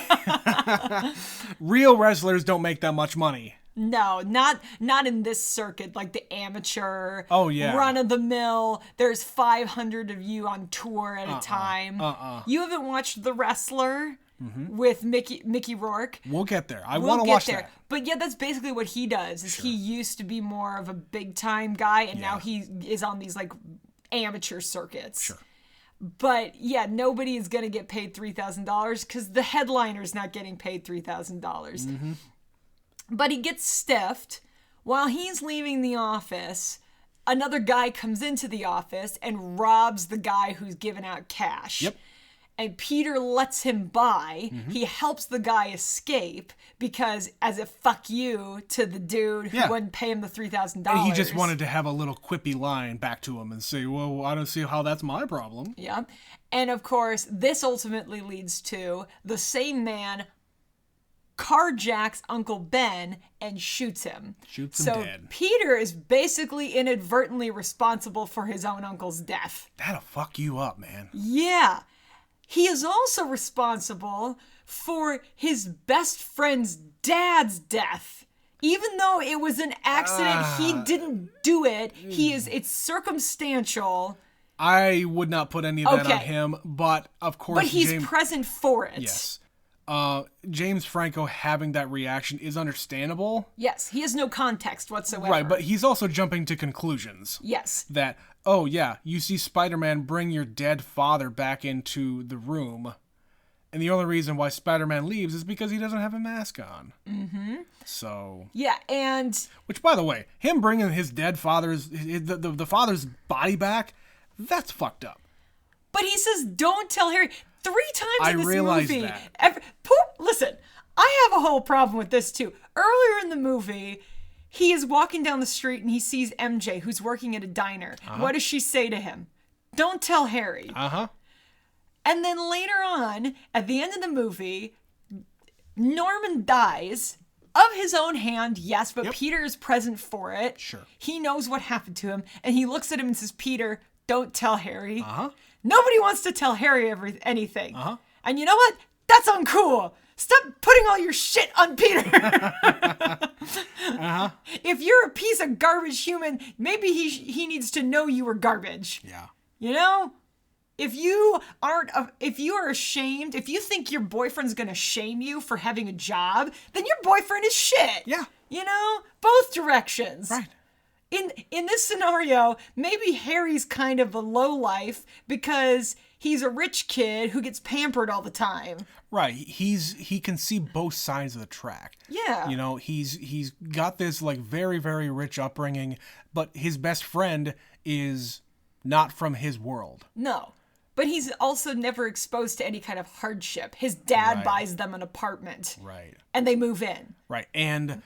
Real wrestlers don't make that much money. No, not in this circuit, like the amateur, run of the mill. There's 500 of you on tour at a time. You haven't watched The Wrestler? with Mickey Rourke. We'll get there. I want to watch that. But yeah, that's basically what he does. Is he used to be more of a big time guy, and now he is on these like amateur circuits. Sure. But yeah, nobody is going to get paid $3,000 because the headliner's not getting paid $3,000. But he gets stiffed. While he's leaving the office, another guy comes into the office and robs the guy who's giving out cash. Yep. And Peter lets him by. He helps the guy escape because as a fuck you to the dude who wouldn't pay him the $3,000. And he just wanted to have a little quippy line back to him and say, well, I don't see how that's my problem. Yeah. And of course, this ultimately leads to the same man carjacks Uncle Ben and shoots him. Shoots him dead. Peter is basically inadvertently responsible for his own uncle's death. That'll fuck you up, man. Yeah. He is also responsible for his best friend's dad's death. Even though it was an accident, he didn't do it. It's circumstantial. I would not put any of that on him, but of course... But he's present for it. Yes. James Franco having that reaction is understandable. Yes, he has no context whatsoever. Right, but he's also jumping to conclusions. Yes. That, oh yeah, you see Spider-Man bring your dead father back into the room, and the only reason why Spider-Man leaves is because he doesn't have a mask on. So... Yeah, and... Which, by the way, him bringing his dead father's... the father's body back, that's fucked up. But he says, don't tell Harry... 3 times in this movie. I realize that. Listen, I have a whole problem with this too. Earlier in the movie, he is walking down the street and he sees MJ, who's working at a diner. What does she say to him? Don't tell Harry. And then later on, at the end of the movie, Norman dies of his own hand, yes, but Peter is present for it. Sure. He knows what happened to him, and he looks at him and says, Peter, don't tell Harry. Nobody wants to tell Harry anything. And you know what? That's uncool. Stop putting all your shit on Peter. If you're a piece of garbage human, maybe he needs to know you were garbage. Yeah. You know? If you are ashamed, if you think your boyfriend's going to shame you for having a job, then your boyfriend is shit. Yeah. You know? Both directions. Right. In this scenario, maybe Harry's kind of a lowlife because he's a rich kid who gets pampered all the time. Right. He can see both sides of the track. Yeah. You know, he's got this like very, very rich upbringing, but his best friend is not from his world. No. But he's also never exposed to any kind of hardship. His dad buys them an apartment. Right. And they move in. Right. And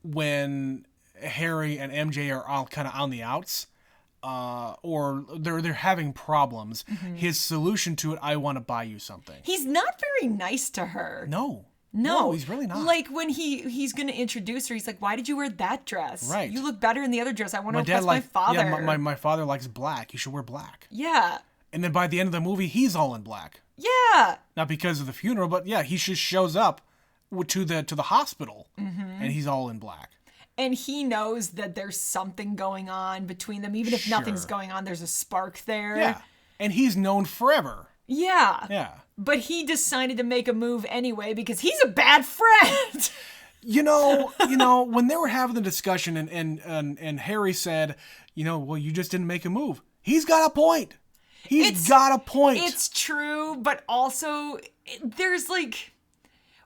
when Harry and MJ are all kind of on the outs, or they're having problems, his solution to it, I want to buy you something. He's not very nice to her. No, he's really not. Like when he's going to introduce her, he's like, why did you wear that dress? Right. You look better in the other dress. I want to impress my father. Yeah, my father likes black. You should wear black. Yeah. And then by the end of the movie, he's all in black. Yeah. Not because of the funeral, but yeah, he just shows up to the hospital, and he's all in black. And he knows that there's something going on between them. Even if nothing's going on, there's a spark there. Yeah. And he's known forever. Yeah. Yeah. But he decided to make a move anyway because he's a bad friend. You know, when they were having the discussion and Harry said, well, you just didn't make a move. He's got a point. He's got a point. It's true, but also there's like...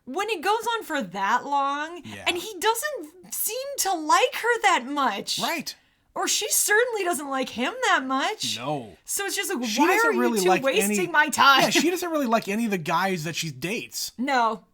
When it goes on for that long, and he doesn't seem to like her that much. Right. Or she certainly doesn't like him that much. No. So it's just like, why are you two wasting my time? Yeah, she doesn't really like any of the guys that she dates. No,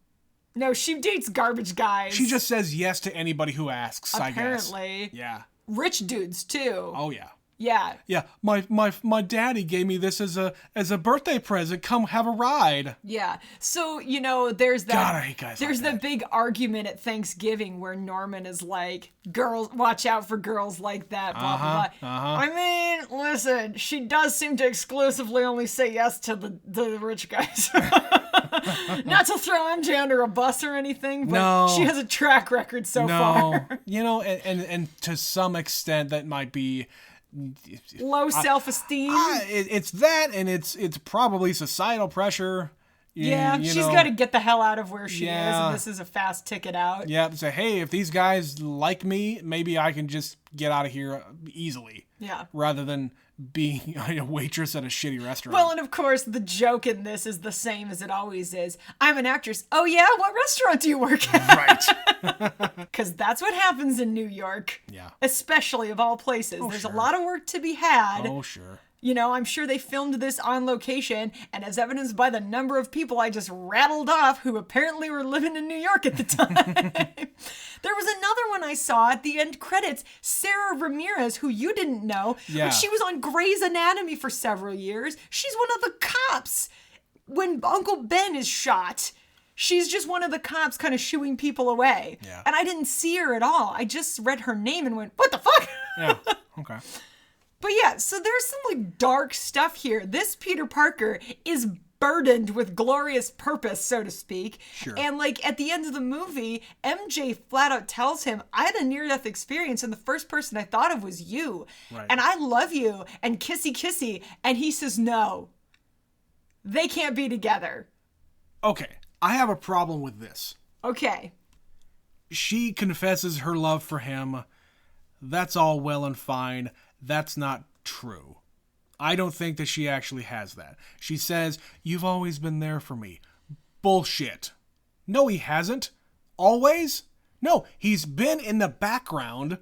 she dates garbage guys. She just says yes to anybody who asks, Apparently. I guess. Yeah. Rich dudes, too. Oh, yeah. Yeah. Yeah, my daddy gave me this as a birthday present. Come have a ride. Yeah. So, there's that. God, I hate guys there's like the big argument at Thanksgiving where Norman is like, girls, watch out for girls like that, blah, blah, blah. I mean, listen, she does seem to exclusively only say yes to the rich guys. Not to throw MJ under a bus or anything, but she has a track record so far. And to some extent that might be low self-esteem. It's that, and it's probably societal pressure. Yeah, she's got to get the hell out of where she is, and this is a fast ticket out. Yeah, say, hey, if these guys like me, maybe I can just get out of here easily. Yeah. Rather than being a waitress at a shitty restaurant. Well, and of course, the joke in this is the same as it always is. I'm an actress. Oh, yeah? What restaurant do you work at? Right. Because that's what happens in New York. Yeah. Especially of all places. There's a lot of work to be had. Oh, sure. You know, I'm sure they filmed this on location, and as evidenced by the number of people I just rattled off who apparently were living in New York at the time. There was another one I saw at the end credits, Sarah Ramirez, who you didn't know, but she was on Grey's Anatomy for several years. She's one of the cops when Uncle Ben is shot. She's just one of the cops kind of shooing people away. Yeah. And I didn't see her at all. I just read her name and went, what the fuck? Yeah, okay. But yeah, so there's some like dark stuff here. This Peter Parker is burdened with glorious purpose, so to speak. Sure. And like at the end of the movie, MJ flat out tells him, I had a near-death experience and the first person I thought of was you. Right. And I love you and kissy kissy. And he says, no, they can't be together. Okay, I have a problem with this. Okay. She confesses her love for him. That's all well and fine. That's not true. I don't think that she actually has that. She says, you've always been there for me. Bullshit. No, he hasn't. Always? No, he's been in the background.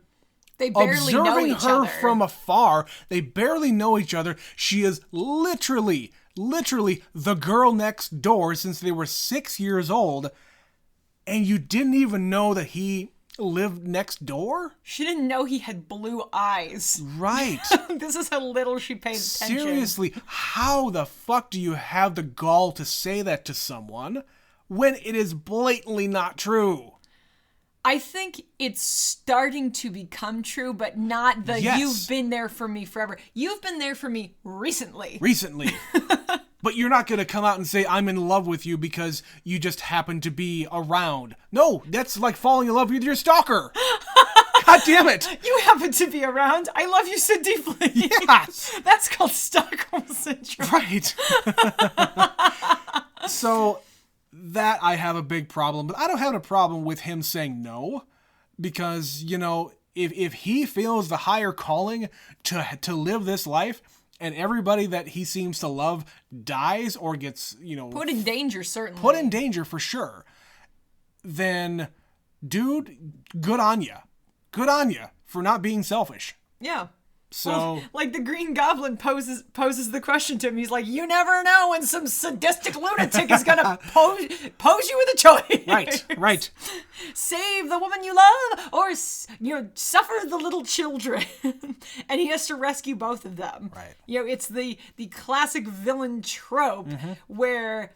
They barely know each other. Observing her from afar. They barely know each other. She is literally the girl next door since they were 6 years old. And you didn't even know that he lived next door? She didn't know he had blue eyes. Right. This is how little she paid attention. Seriously, how the fuck do you have the gall to say that to someone when it is blatantly not true? I think it's starting to become true, but not the you've been there for me forever. You've been there for me recently. But you're not going to come out and say, I'm in love with you because you just happen to be around. No, that's like falling in love with your stalker. God damn it. You happen to be around. I love you so deeply. Yes. That's called Stockholm Syndrome. Right. So that I have a big problem. But I don't have a problem with him saying no. Because, you know, if he feels the higher calling to live this life, and everybody that he seems to love dies or gets, you know... Put in danger, certainly. Put in danger, for sure. Then, dude, good on ya. Good on ya for not being selfish. Yeah. So... Well, like the Green Goblin poses the question to him. He's like, you never know when some sadistic lunatic is going to pose you with a choice. Right. Save the woman you love or, suffer the little children. And he has to rescue both of them. Right. You know, it's the classic villain trope where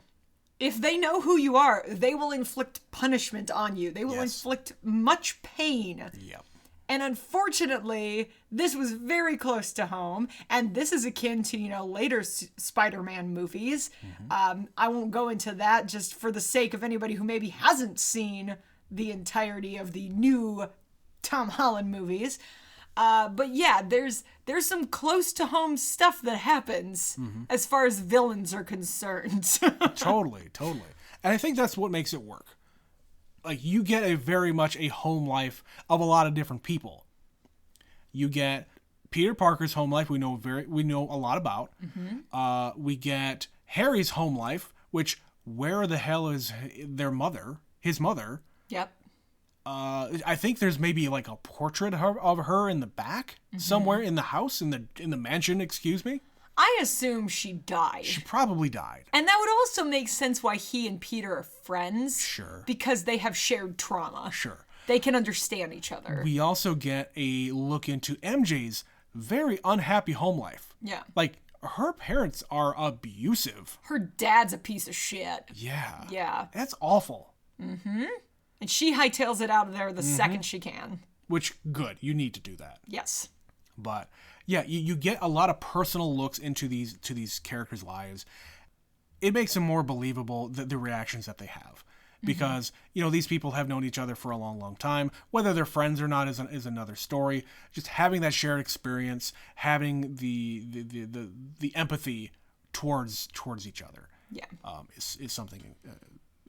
if they know who you are, they will inflict punishment on you. They will inflict much pain. Yep. And unfortunately, this was very close to home, and this is akin to, you know, later Spider-Man movies. I won't go into that just for the sake of anybody who maybe hasn't seen the entirety of the new Tom Holland movies. But yeah, there's some close to home stuff that happens as far as villains are concerned. Totally. And I think that's what makes it work. Like, you get very much a home life of a lot of different people. You get Peter Parker's home life, we know a lot about. We get Harry's home life, which, where the hell is his mother? Yep. I think there's maybe like a portrait of her in the back somewhere in the house, in the mansion, excuse me. I assume she died. She probably died. And that would also make sense why he and Peter are friends. Sure. Because they have shared trauma. Sure. They can understand each other. We also get a look into MJ's very unhappy home life. Yeah. Like, her parents are abusive. Her dad's a piece of shit. Yeah. Yeah. That's awful. And she hightails it out of there the second she can. Which, good. You need to do that. Yes. But yeah, you get a lot of personal looks into these characters' lives. It makes them more believable, the reactions that they have. Because, you know, these people have known each other for a long, long time. Whether they're friends or not is another story. Just having that shared experience, having the empathy towards each other. is something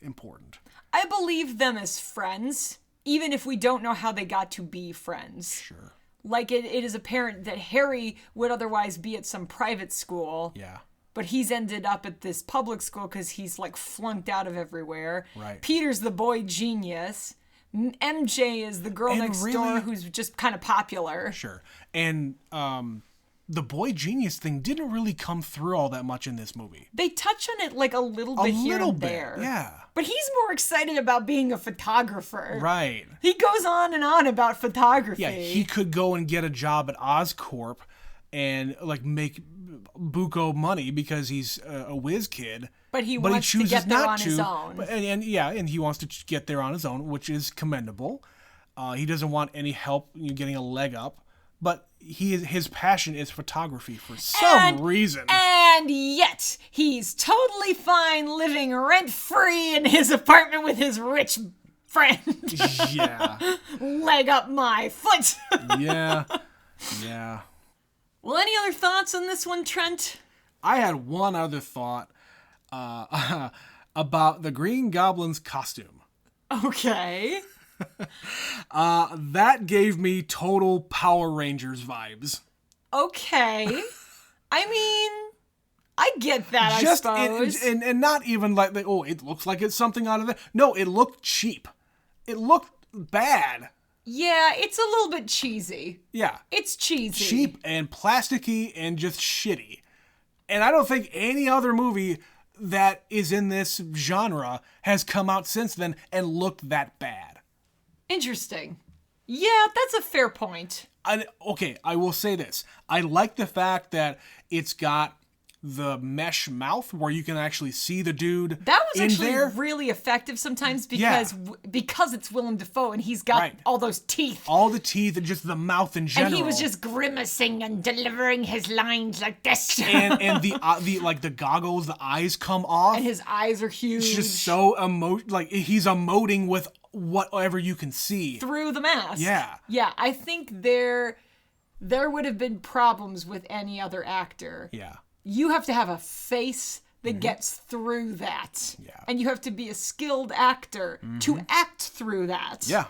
important. I believe them as friends, even if we don't know how they got to be friends. Sure. Like, it is apparent that Harry would otherwise be at some private school. Yeah. But he's ended up at this public school because he's, like, flunked out of everywhere. Right. Peter's the boy genius. MJ is the girl next door who's just kind of popular. Sure. And the boy genius thing didn't really come through all that much in this movie. They touch on it, like, a little bit here and there. Yeah. But he's more excited about being a photographer. Right. He goes on and on about photography. Yeah, he could go and get a job at Oscorp and, like, make buco money because he's a whiz kid. But he wants to get there on his own. And he wants to get there on his own, which is commendable. He doesn't want any help getting a leg up. But his passion is photography for some reason. And yet, he's totally fine living rent-free in his apartment with his rich friend. Yeah. Leg up my foot. Yeah. Well, any other thoughts on this one, Trent? I had one other thought about the Green Goblin's costume. Okay. That gave me total Power Rangers vibes. Okay. I mean, I get that, I suppose. And not even like, it looks like it's something out of it. No, it looked cheap. It looked bad. Yeah, it's a little bit cheesy. Yeah. It's cheesy. Cheap and plasticky and just shitty. And I don't think any other movie that is in this genre has come out since then and looked that bad. Interesting. Yeah, that's a fair point. Okay, I will say this. I like the fact that it's got the mesh mouth where you can actually see the dude that was in actually there. Really effective sometimes because it's Willem Dafoe and he's got all those teeth. All the teeth and just the mouth in general. And he was just grimacing and delivering his lines like this. and the goggles, the eyes come off. And his eyes are huge. It's just so he's emoting with whatever you can see through the mask. Yeah. Yeah, I think there would have been problems with any other actor. Yeah. You have to have a face that gets through that. Yeah. And you have to be a skilled actor to act through that. Yeah.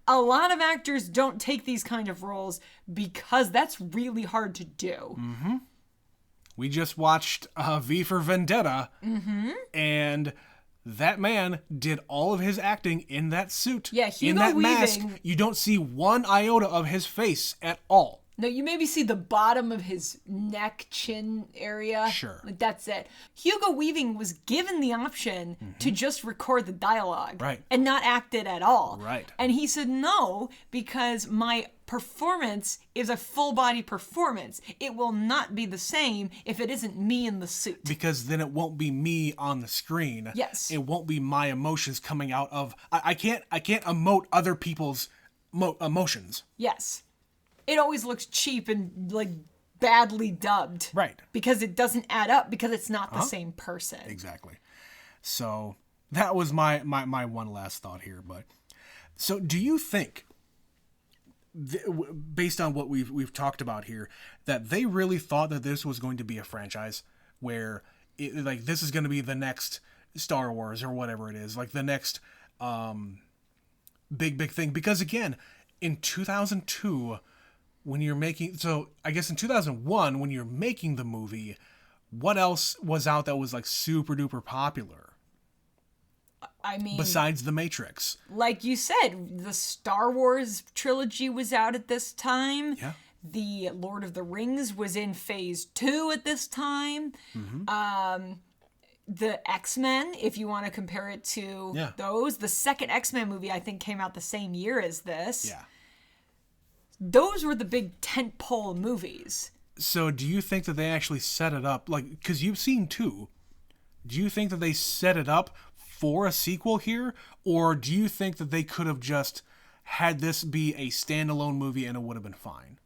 A lot of actors don't take these kind of roles because that's really hard to do. Mm-hmm. We just watched V for Vendetta, and that man did all of his acting in that suit. Yeah, Hugo in that Weaving. mask. You don't see one iota of his face at all. No, you maybe see the bottom of his neck, chin area. Sure. Like, that's it. Hugo Weaving was given the option to just record the dialogue. Right. And not act it at all. Right. And he said no, because my performance is a full body performance. It will not be the same if it isn't me in the suit. Because then it won't be me on the screen. Yes. It won't be my emotions coming out of... I can't emote other people's emotions. Yes. It always looks cheap and, like, badly dubbed. Right. Because it doesn't add up, because it's not the same person. Exactly. So that was my one last thought here. But so do you think, based on what we've talked about here, that they really thought that this was going to be a franchise where this is going to be the next Star Wars or whatever it is, like the next big thing? Because again, in 2002, when you're making, so I guess in 2001, when you're making the movie, what else was out that was like super duper popular? I mean, besides The Matrix, like you said, the Star Wars trilogy was out at this time. Yeah. The Lord of the Rings was in phase 2 at this time. The X-Men, if you want to compare it to those, the second X-Men movie I think came out the same year as this. Yeah. Those were the big tentpole movies. So do you think that they actually set it up, like, because you've seen 2, do you think that they set it up for a sequel here? Or do you think that they could have just had this be a standalone movie and it would have been fine?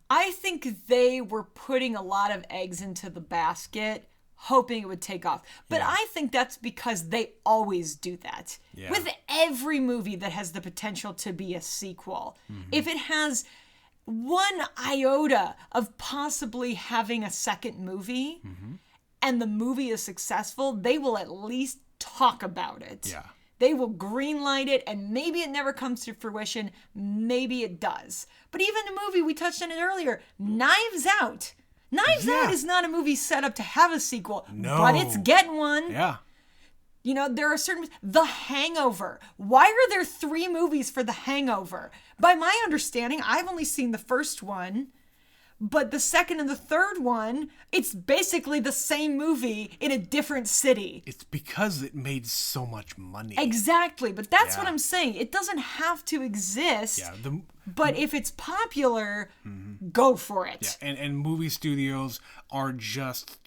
I think they were putting a lot of eggs into the basket, hoping it would take off. But I think that's because they always do that. Yeah. With every movie that has the potential to be a sequel. If it has one iota of possibly having a second movie, and the movie is successful, they will at least talk about it. Yeah. They will greenlight it, and maybe it never comes to fruition. Maybe it does. But even a movie, we touched on it earlier, Knives Out. Knives Out is not a movie set up to have a sequel, but it's getting one. Yeah. You know, there are certain... The Hangover. Why are there 3 movies for The Hangover? By my understanding, I've only seen the first one. But the second and the third one, it's basically the same movie in a different city. It's because it made so much money. Exactly, but that's what I'm saying. It doesn't have to exist, but if it's popular, go for it. Yeah, and movie studios are just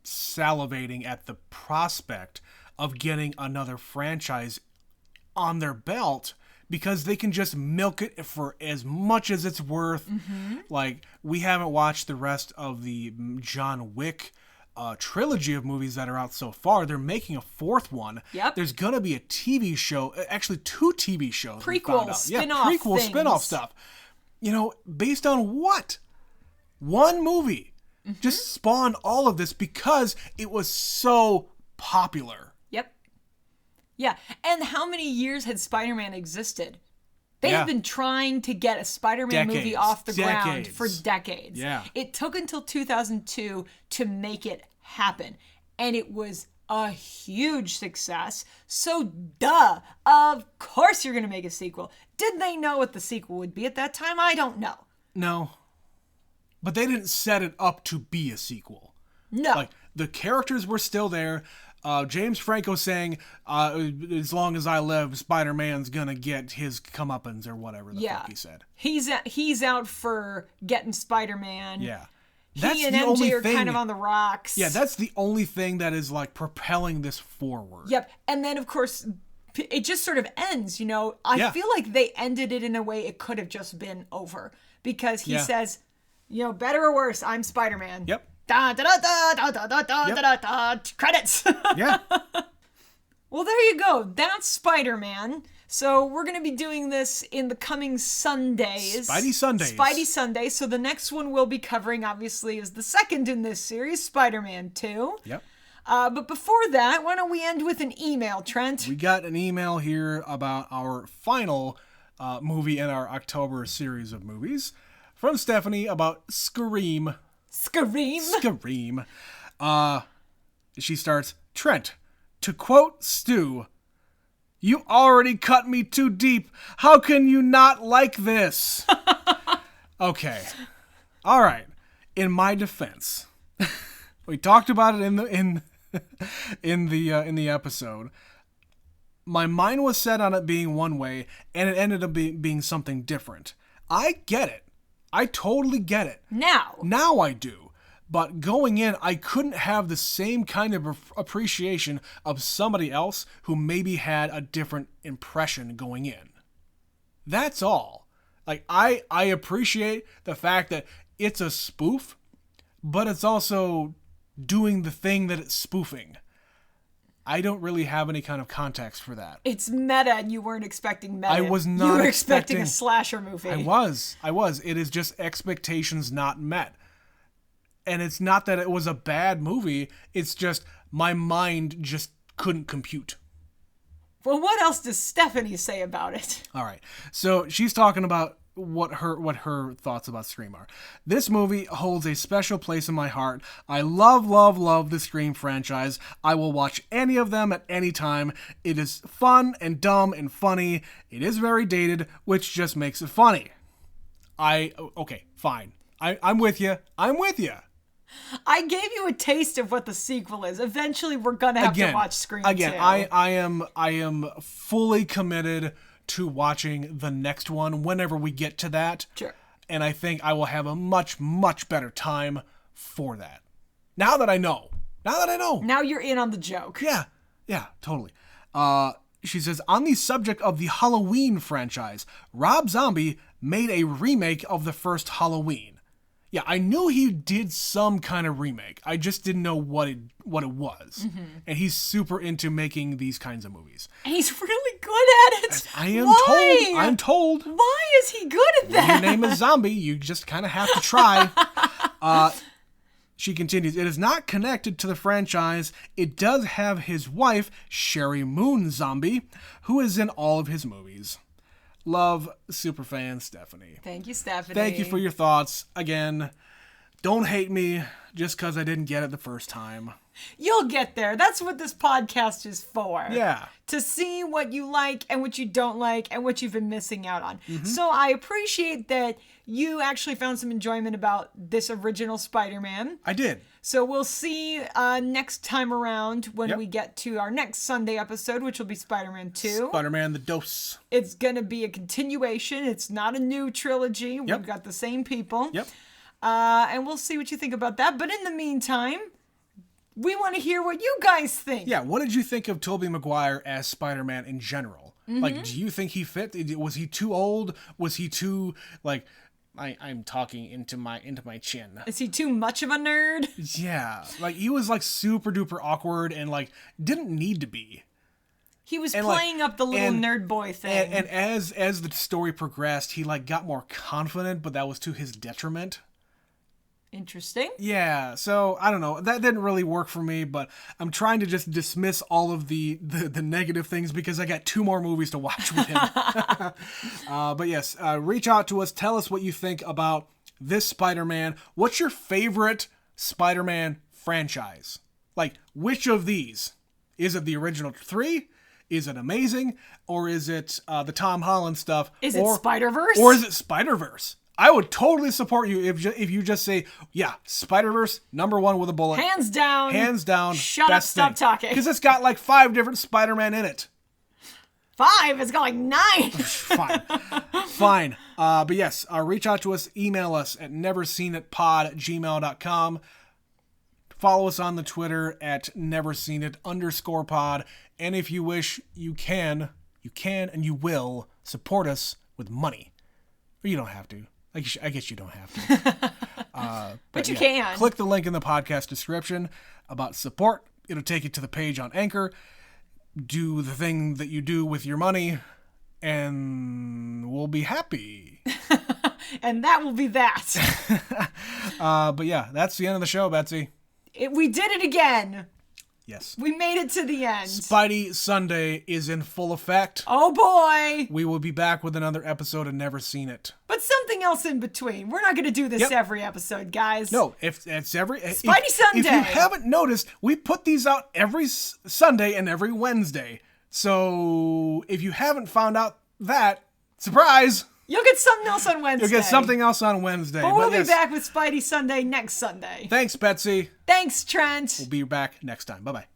salivating at the prospect of getting another franchise on their belt, because they can just milk it for as much as it's worth. Like, we haven't watched the rest of the John Wick trilogy of movies that are out so far. They're making a 4th one. Yep. There's going to be a TV show, actually 2 TV shows. Prequel, spin-off prequel, spin-off stuff. You know, based on what? One movie just spawned all of this because it was so popular. Yeah, and how many years had Spider-Man existed? They have been trying to get a Spider-Man movie off the ground for decades. Yeah. It took until 2002 to make it happen, and it was a huge success. So, of course you're going to make a sequel. Did they know what the sequel would be at that time? I don't know. No. But they didn't set it up to be a sequel. No. Like, the characters were still there. James Franco saying, as long as I live, Spider-Man's gonna get his comeuppance or whatever the fuck he said. He's out for getting Spider-Man. Yeah. He and MJ are kind of on the rocks. Yeah, that's the only thing that is, like, propelling this forward. Yep. And then, of course, it just sort of ends, you know. I feel like they ended it in a way it could have just been over. Because he says, you know, better or worse, I'm Spider-Man. Yep. Da, da, da, da, da, da, da, da, da, credits. Yeah. Well, there you go. That's Spider-Man. So we're going to be doing this in the coming Sundays. Spidey Sundays. Spidey Sunday. So the next one we'll be covering, obviously, is the second in this series, Spider-Man 2. Yep. But before that, why don't we end with an email, Trent? We got an email here about our final movie in our October series of movies from Stephanie about Scream. Scream. She starts, Trent, to quote Stu, "You already cut me too deep. How can you not like this?" Okay. All right. In my defense, we talked about it in the episode. My mind was set on it being one way, and it ended up being something different. I get it. I totally get it. Now I do. But going in, I couldn't have the same kind of appreciation of somebody else who maybe had a different impression going in. That's all. Like, I appreciate the fact that it's a spoof, but it's also doing the thing that it's spoofing. I don't really have any kind of context for that. It's meta, and you weren't expecting meta. I was not. You were expecting a slasher movie. I was. It is just expectations not met. And it's not that it was a bad movie. It's just my mind just couldn't compute. Well, what else does Stephanie say about it? All right. So she's talking about what her thoughts about Scream are. This movie holds a special place in my heart. I love the Scream franchise. I will watch any of them at any time. It is fun and dumb and funny. It is very dated, which just makes it funny. Okay, fine. I'm with you. I gave you a taste of what the sequel is. Eventually, we're gonna have to watch Scream 2. I am fully committed to watching the next one whenever we get to that. Sure. And I think I will have a much, much better time for that. Now that I know. Now you're in on the joke. Yeah, totally. She says, on the subject of the Halloween franchise, Rob Zombie made a remake of the first Halloween. Yeah, I knew he did some kind of remake. I just didn't know what it was. Mm-hmm. And he's super into making these kinds of movies. And he's really good at it. I'm told. Why is he good at that? Your name is Zombie. You just kind of have to try. She continues, it is not connected to the franchise. It does have his wife, Sherry Moon Zombie, who is in all of his movies. Love, superfan Stephanie. Thank you, Stephanie. Thank you for your thoughts. Again, don't hate me just because I didn't get it the first time. You'll get there. That's what this podcast is for. Yeah. To see what you like and what you don't like and what you've been missing out on. Mm-hmm. So I appreciate that you actually found some enjoyment about this original Spider-Man. I did. So we'll see next time around when we get to our next Sunday episode, which will be Spider-Man 2. Spider-Man the Dose. It's going to be a continuation. It's not a new trilogy. We've got the same people. Yep. And we'll see what you think about that. But in the meantime, we want to hear what you guys think. Yeah, what did you think of Tobey Maguire as Spider-Man in general? Mm-hmm. Like, do you think he fit? Was he too old? Was he too, like, I'm talking into my chin. Is he too much of a nerd? Yeah. Like, he was, like, super duper awkward and, like, didn't need to be. He was playing up the little nerd boy thing. And as the story progressed, he, like, got more confident, but that was to his detriment. Interesting. Yeah, so I don't know. That didn't really work for me, but I'm trying to just dismiss all of the negative things because I got 2 more movies to watch with him. But yes, reach out to us. Tell us what you think about this Spider-Man. What's your favorite Spider-Man franchise? Like, which of these? Is it the original 3? Is it Amazing? Or is it the Tom Holland stuff? Is it Spider-Verse? Or is it Spider-Verse? I would totally support you if you just say, yeah, Spider-Verse, #1 with a bullet. Hands down. Hands down. Shut up, stop talking. Because it's got like 5 different Spider-Man in it. 5? It's got like 9. Fine. But yes, reach out to us. Email us at neverseenitpod@gmail.com. Follow us on the Twitter at neverseenit_pod. And if you wish, you can and you will support us with money. Or you don't have to. I guess you don't have to. But you can. Click the link in the podcast description about support. It'll take you to the page on Anchor. Do the thing that you do with your money, and we'll be happy. And that will be that. But yeah, that's the end of the show, Betsy. We did it again. Yes. We made it to the end. Spidey Sunday is in full effect. Oh boy. We will be back with another episode of Never Seen It. But something else in between. We're not going to do this every episode, guys. No, if it's every... Spidey Sunday. If you haven't noticed, we put these out every Sunday and every Wednesday. So if you haven't found out that, surprise... You'll get something else on Wednesday. You'll get something else on Wednesday. But we'll be back with Spidey Sunday next Sunday. Thanks, Betsy. Thanks, Trent. We'll be back next time. Bye-bye.